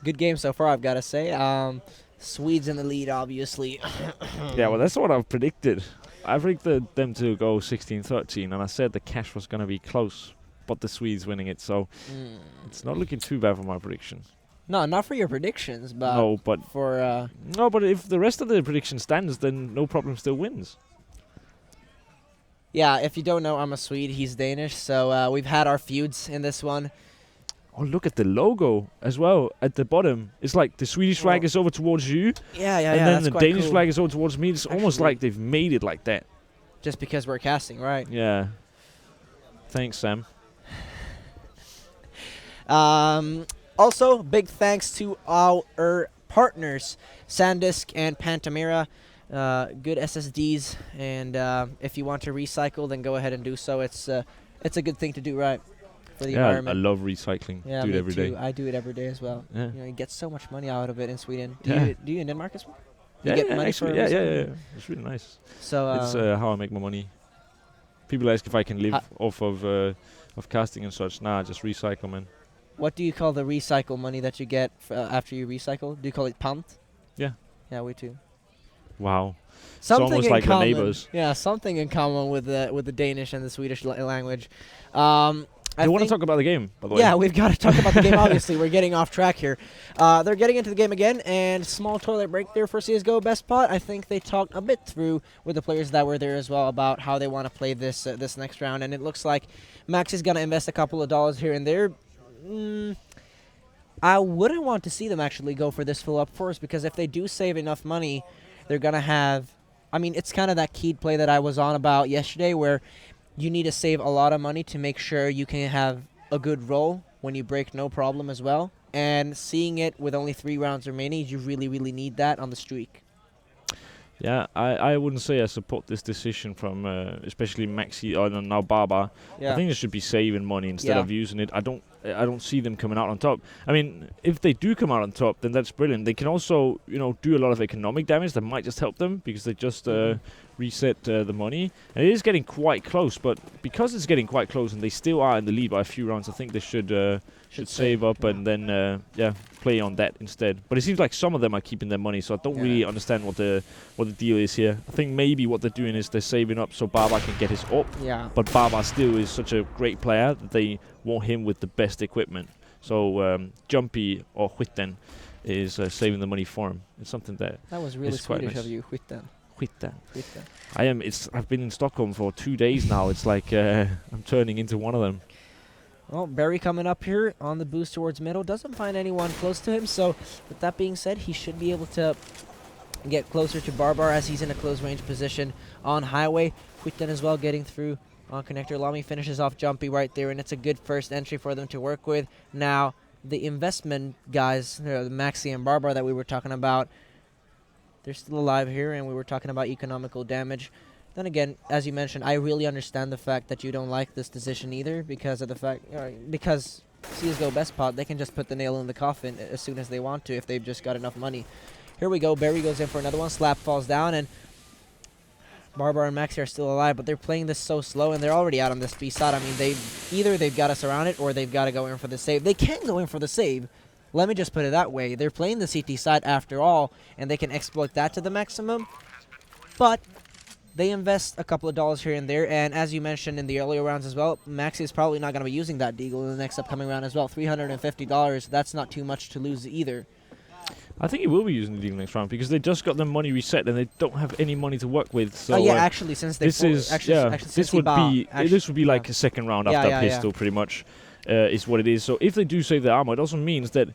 Good game so far, I've got to say. Swedes in the lead, obviously. Yeah, well, that's what I've predicted. I predicted them to go 16-13, and I said the cash was going to be close, but the Swedes winning it, so it's not looking too bad for my prediction. No, not for your predictions, but No, but for no, but if the rest of the prediction stands, then no problem still wins. yeah. If you don't know, I'm a Swede. He's Danish, so we've had our feuds in this one. Oh, look at the logo as well at the bottom. It's like the Swedish flag is over towards you, Yeah, yeah, and yeah. then That's the quite Danish cool. flag is over towards me. It's almost Actually- like they've made it like that. Just because we're casting, right? Yeah. Thanks, Sam. Also, big thanks to our partners, SanDisk and Pantamera. Good SSDs, and if you want to recycle, then go ahead and do so. It's a good thing to do, right, for the Yeah, I environment. love recycling. Yeah, Do it me every too. day. I do it every day as well. Yeah. You know, you get so much money out of it in Sweden. Yeah. Do you in Denmark as well? You Yeah, get yeah, money actually, for yeah, recycling? yeah. It's really nice. So It's how I make my money. People ask if I can live off of casting and such. Nah, just recycle, man. what do you call the recycle money that you get after you recycle? Do you call it pant? Yeah. Yeah, we too. Wow. Something almost in like the common. neighbors. Yeah, something in common with the Danish and the Swedish language. I want to talk about the game, by the way. Yeah, we've got to talk about the game. Obviously, we're getting off track here. They're getting into the game again, and small toilet break there for CS:GO Best Pot. I think they talked a bit through with the players that were there as well about how they want to play this this next round, and it looks like Max is going to invest a couple of dollars here and there. I wouldn't want to see them actually go for this full up force, because if they do save enough money, they're going to have... I mean, it's kind of that keyed play that I was on about yesterday, where you need to save a lot of money to make sure you can have a good roll when you break no problem as well. And seeing it with only 3 rounds remaining, you really, really need that on the streak. Yeah, I wouldn't say I support this decision from especially Maxi or now Barbar. Yeah. I think they should be saving money instead Yeah. of using it. I don't see them coming out on top. I mean, if they do come out on top, then that's brilliant. They can also, do a lot of economic damage that might just help them, because they just reset the money. And it is getting quite close, but because it's getting quite close and they still are in the lead by a few rounds, I think they should save up and then play on that instead. But it seems like some of them are keeping their money, so I don't really understand what the deal is here. I think maybe what they're doing is they're saving up so Barbar can get his AWP. Yeah. But Barbar still is such a great player that they want him with the best equipment. So Jumpy or Huitten is saving the money for him. It's something that was really it's quite Swedish nice. of you, Huitten. Huitten. Huitten. I've been in Stockholm for 2 days now. It's like I'm turning into one of them. Well, Barry coming up here on the boost towards middle. Doesn't find anyone close to him, so with that being said, he should be able to get closer to Barbar as he's in a close range position on highway. Huitten as well getting through on connector. Lamy finishes off Jumpy right there, and it's a good first entry for them to work with. Now, the investment guys, the Maxi and Barbar that we were talking about, they're still alive here, and we were talking about economical damage. Then again, as you mentioned, I really understand the fact that you don't like this decision either, because of the fact, because CS:GO Best Pot, they can just put the nail in the coffin as soon as they want to if they've just got enough money. Here we go. Barry goes in for another one. Slap falls down, and Barbar and Maxi are still alive, but they're playing this so slow, and they're already out on this B side. I mean, they've got us around it, or they've got to go in for the save. They can go in for the save. Let me just put it that way. They're playing the CT side after all, and they can exploit that to the maximum. But they invest a couple of dollars here and there, and as you mentioned in the earlier rounds as well, Maxi is probably not going to be using that deagle in the next upcoming round as well. $350, that's not too much to lose either. I think he will be using the deal next round, because they just got their money reset and they don't have any money to work with. So Actually, since they this would be like a second round after pistol, pretty much, is what it is. So if they do save their armor, it also means that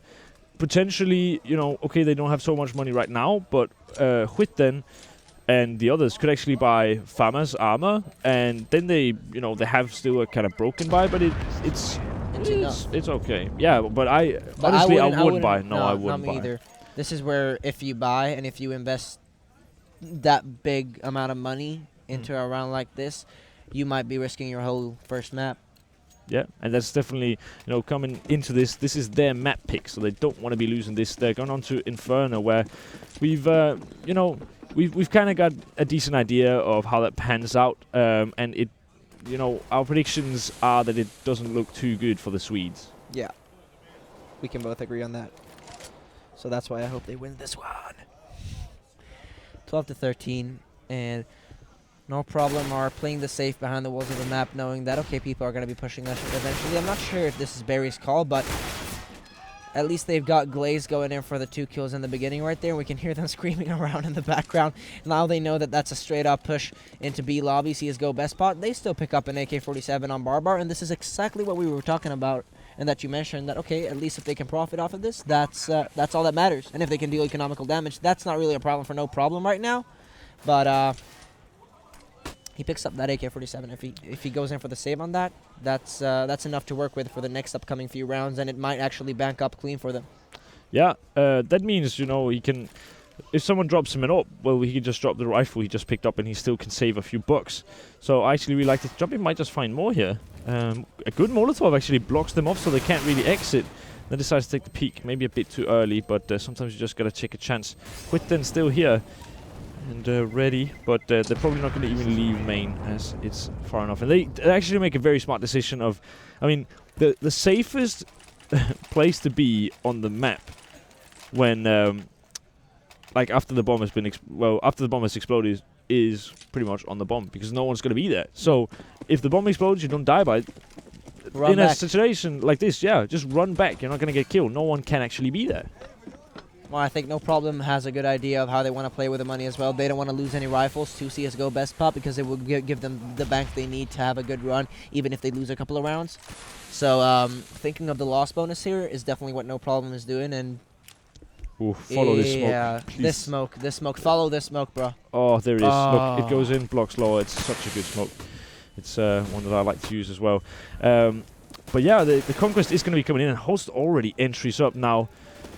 potentially, okay, they don't have so much money right now, but Huitten and the others could actually buy Fama's armor, and then they have still a kind of broken buy, but it's okay. Yeah, but I wouldn't buy. No, I wouldn't not me buy. either. This is where if you buy and if you invest that big amount of money into a round like this, you might be risking your whole first map. Yeah, and that's definitely, coming into this is their map pick, so they don't want to be losing this. They're going on to Inferno, where we've kind of got a decent idea of how that pans out, and it, our predictions are that it doesn't look too good for the Swedes. Yeah, we can both agree on that. So that's why I hope they win this one. 12 to 13, and no problem are playing the safe behind the walls of the map, knowing that, okay, people are going to be pushing us eventually. I'm not sure if this is Barry's call, but at least they've got Glaze going in for the 2 kills in the beginning right there. We can hear them screaming around in the background. Now they know that that's a straight-up push into B lobby, CSGO best spot. They still pick up an AK-47 on Barbar, and this is exactly what we were talking about, and that you mentioned that, okay, at least if they can profit off of this, that's all that matters. And if they can deal economical damage, that's not really a problem for no problem right now. But he picks up that AK-47. If he goes in for the save on that, that's enough to work with for the next upcoming few rounds, and it might actually bank up clean for them. Yeah, that means, you know, he can... If someone drops him an up, well, he can just drop the rifle he just picked up and he still can save a few bucks. So I actually really like this. Jumpy might just find more here. A good Molotov actually blocks them off so they can't really exit. Then decides to take the peek, maybe a bit too early, but sometimes you just gotta take a chance. Quitten still here and ready, but they're probably not going to even leave main as it's far enough. And they actually make a very smart decision of, I mean, the safest place to be on the map when, like after the bomb has been, after the bomb has exploded is pretty much on the bomb because no one's going to be there. So if the bomb explodes, you don't die by it. Run in back. a situation like this, yeah, just run back. You're not going to get killed. No one can actually be there. Well, I think No Problem has a good idea of how they want to play with the money as well. They don't want to lose any rifles to CSGO Best Pop because it will give them the bank they need to have a good run, even if they lose a couple of rounds. So thinking of the loss bonus here is definitely what No Problem is doing. And ooh, follow this smoke. Yeah, this smoke. Follow this smoke, bro. Oh, there it is. Look, it goes in, blocks lower. It's such a good smoke. It's one that I like to use as well. But yeah, the Conquest is going to be coming in, and Host already entries up now.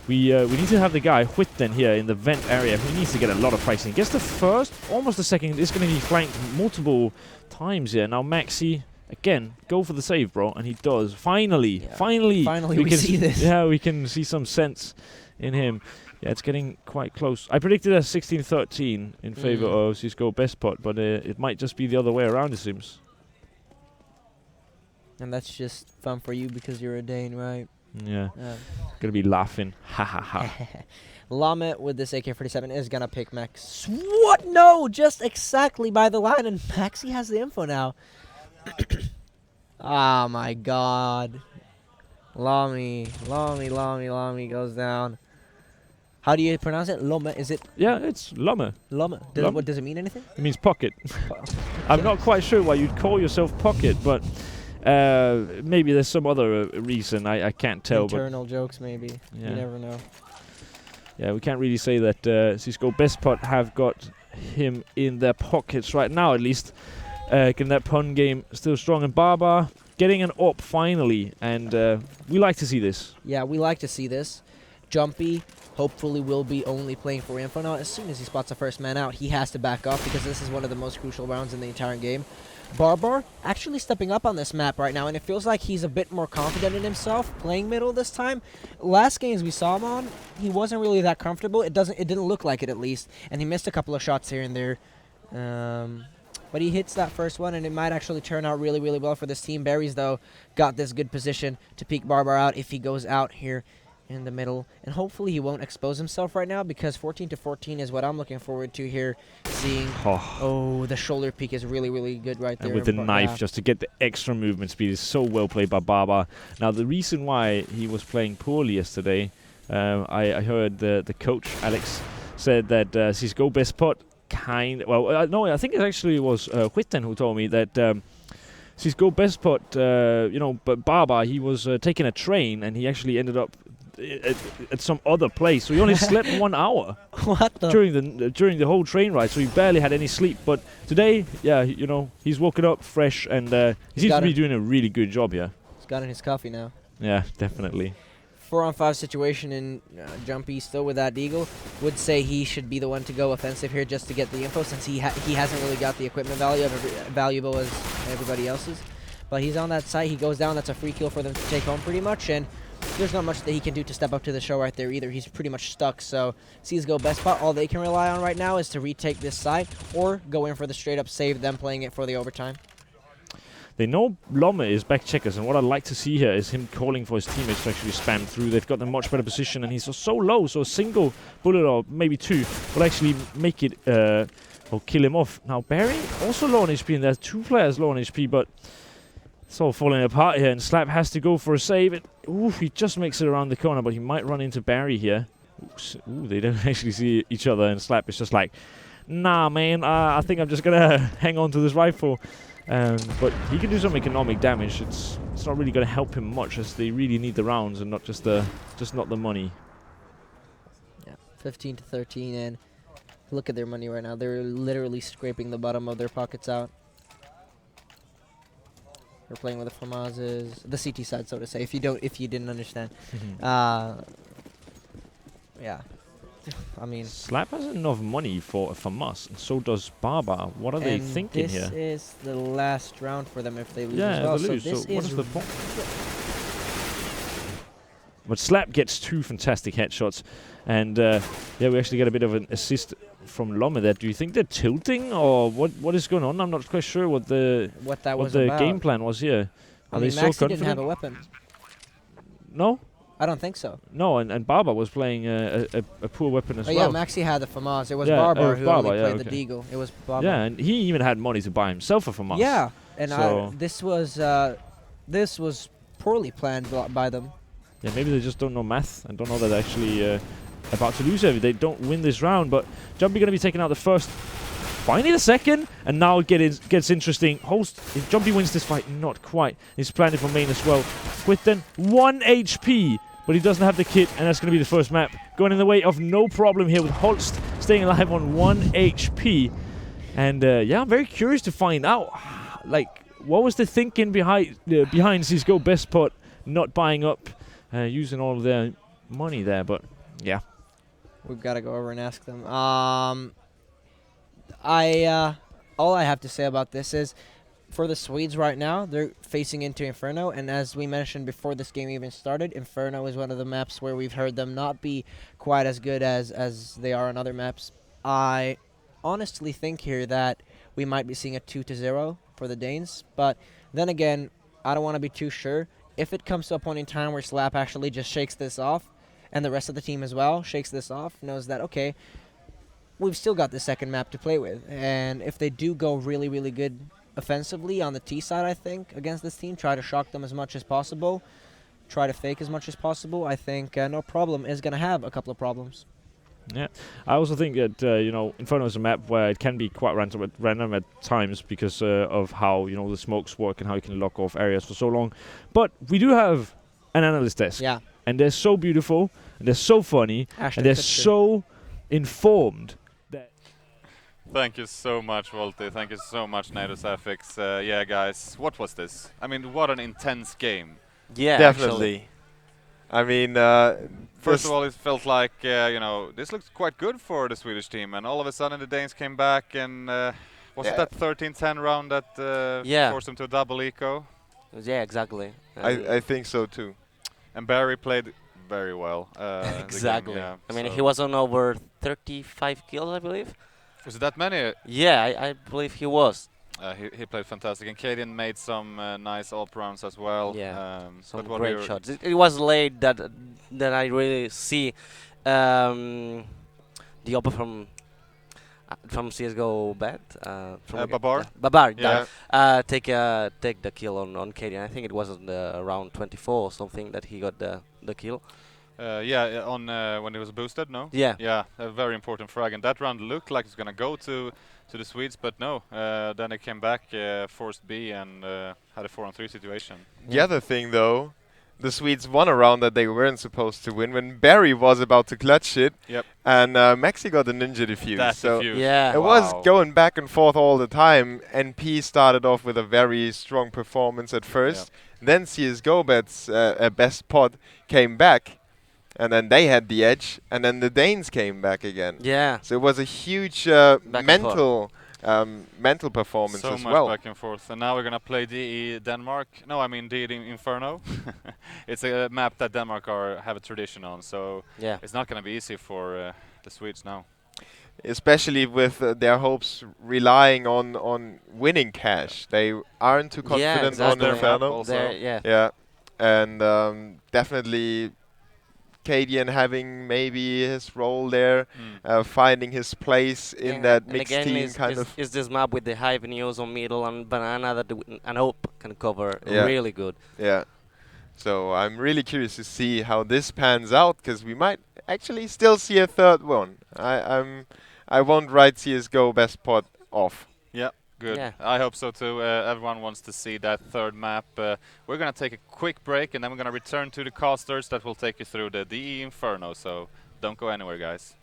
We need to have the guy Huitten here in the vent area. He needs to get a lot of pricing. Gets the first, almost the second. It's going to be flanked multiple times here. Now Maxi, again, go for the save, bro. And he does. Finally, Yeah. finally We can see this. Yeah, we can see some sense in him. Yeah, it's getting quite close. I predicted a 16-13 in favor of CSGO Best Pot, but it might just be the other way around, it seems. And that's just fun for you because you're a Dane, right? Yeah, gonna be laughing. Ha ha ha. Lamet with this AK-47 is gonna pick Max. What? No, just exactly by the line, and Maxi has the info now. Oh my God. Lami goes down. How do you pronounce it? Lome? Is it Yeah, it's Lama. Lome? Lome. What does it mean? Anything? It means pocket. I'm not quite sure why you'd call yourself pocket, but maybe there's some other reason. I can't tell. Internal jokes, maybe. Yeah. You never know. Yeah, we can't really say that CSGO Best Pot have got him in their pockets right now, at least. Getting that pun game still strong. And Barbar getting an op finally, and we like to see this. Yeah, we like to see this. Jumpy hopefully will be only playing for info now. As soon as he spots the first man out, he has to back up because this is one of the most crucial rounds in the entire game. Barbar actually stepping up on this map right now, and it feels like he's a bit more confident in himself playing middle this time. Last games we saw him on, he wasn't really that comfortable. It didn't look like it, at least, and he missed a couple of shots here and there. But he hits that first one, and it might actually turn out really, really well for this team. Barry's, though, got this good position to peek Barbar out if he goes out here in the middle. And hopefully he won't expose himself right now, because 14-14 is what I'm looking forward to here, seeing... Oh, the shoulder peek is really, really good right there. And with the knife, just to get the extra movement speed, is so well played by Barbar. Now, the reason why he was playing poorly yesterday, I heard the coach, Alex, said that CSGO Best Pot no, I think it actually was Huitten who told me that CSGO Best Pot, but Barbar, he was taking a train and he actually ended up at some other place. So he only slept 1 hour What the? during the whole train ride. So he barely had any sleep. But today, yeah, he's woken up fresh and he seems to be doing a really good job here. He's got in his coffee now. Yeah, definitely. 4-on-5 situation, and Jumpy still with that deagle. Would say he should be the one to go offensive here just to get the info, since he hasn't really got the equipment value valuable as everybody else's. But he's on that site. He goes down. That's a free kill for them to take home pretty much. And there's not much that he can do to step up to the show right there either. He's pretty much stuck. So CSGO Best Pot, all they can rely on right now is to retake this site or go in for the straight up save, them playing it for the overtime. they know Lomme is back checkers, and what I'd like to see here is him calling for his teammates to actually spam through. They've got a much better position, and he's so low, so a single bullet or maybe two will actually make it or kill him off. Now Barry also low on HP, and there's two players low on HP, but it's all falling apart here, and Slap has to go for a save. He just makes it around the corner, but he might run into Barry here. Ooh, they don't actually see each other, and Slap is just like, nah, man, I think I'm just gonna hang on to this rifle. But he can do some economic damage. It's not really gonna help him much, as they really need the rounds and not just not the money. Yeah, 15 to 13, and look at their money right now. They're literally scraping the bottom of their pockets out. They're playing with the Famazes, the CT side, so to say. If you didn't understand, yeah. I mean, Slap has enough money for us, and so does Baba. What are they thinking here? This is the last round for them if they lose Yeah, as well. they lose. So this So what is is the point? But Slap gets two fantastic headshots, and yeah, we actually get a bit of an assist from Lomme there. Do you think they're tilting, or what is going on? I'm not quite sure what the game plan was here. I Are mean, they so Maxi confident? didn't have a weapon. No? I don't think so. No, and Baba was playing a poor weapon as Oh well. yeah, Maxi had the FAMAS. It was Yeah, Barbar who Barbar, only yeah, played the Deagle. It was Barbar. Yeah, and he even had money to buy himself a FAMAS. Yeah, and So this was poorly planned by them. Yeah, maybe they just don't know math and don't know that they're actually about to lose here. They don't win this round, but Jumpy going to be taking out the first. Finally the second, and now it gets interesting. Host, if Jumpy wins this fight, not quite. He's planning for main as well. Quitten, 1 HP, but he doesn't have the kit, and that's going to be the first map. Going in the way of no problem here with Holst staying alive on 1 HP. And yeah, I'm very curious to find out, like, what was the thinking behind CSGO Best Pot not buying up, using all of their money there, but yeah. We've got to go over and ask them. All I have to say about this is, for the Swedes right now, they're facing into Inferno, and as we mentioned before this game even started, Inferno is one of the maps where we've heard them not be quite as good as they are on other maps. I honestly think here that we might be seeing a 2-0 for the Danes, but then again, I don't want to be too sure. If it comes to a point in time where Slap actually just shakes this off, and the rest of the team as well shakes this off, knows that, okay, we've still got the second map to play with. And if they do go really, really good offensively on the T side, I think, against this team, try to shock them as much as possible, try to fake as much as possible, I think No Problem is going to have a couple of problems. Yeah, I also think that Inferno is a map where it can be quite random at times because of how the smokes work and how you can lock off areas for so long. But we do have an analyst desk, Yeah, and they're so beautiful, and they're so funny, and they're so informed. Thank you so much, Volti. Thank you so much, Nidosafix. Yeah, guys, what was this? I mean, what an intense game. Yeah, definitely. I mean, First of all, it felt like, this looked quite good for the Swedish team, and all of a sudden the Danes came back, and was it that 13-10 round that forced them to a double eco? Yeah, exactly. I think so too. And Barry played very well. Exactly. The game, I mean, so he was on over 35 kills, I believe. Was it that many? Yeah, I believe he was. He played fantastic, and Cadian made some nice up rounds as well. Yeah, some but great shots. It was late that I really see the upper from CS:GO bet from Babar. Babar. Yeah. Take the kill on Cadian. I think it was on the round 24 or something that he got the kill. Yeah, on when he was boosted, no? Yeah. Yeah, a very important frag, and that round looked like it's gonna go to the Swedes, but no. Then they came back, forced B, and had a 4-on-3 situation. The other thing, though, the Swedes won a round that they weren't supposed to win when Barry was about to clutch it. Yep. And Maxi got a ninja defuse. That so defuse. Yeah. it was going back and forth all the time, and P started off with a very strong performance at first. Yep. Then CS:GO Bet's best pod came back, and then they had the edge, and then the Danes came back again. Yeah. So it was a huge mental performance So as much well. back and forth, and now we're gonna play DE Denmark. No, I mean DE Inferno. It's a map that Denmark have a tradition on, so Yeah. it's not gonna be easy for the Swedes now. especially with their hopes relying on winning cash. They aren't too confident on exactly. Inferno. Also. Yeah. Yeah, and definitely Cadian having maybe his role there, finding his place in that and mixed again, team is, kind is, of. is this map with the high venues on middle and banana that an Hope can cover Yeah. really good. Yeah. So I'm really curious to see how this pans out, because we might actually still see a third one. I won't write CS:GO best pot off. Yeah, good. Yeah. I hope so too. Everyone wants to see that third map. We're gonna take a quick break and then we're gonna return to the casters that will take you through the DE Inferno. So don't go anywhere, guys.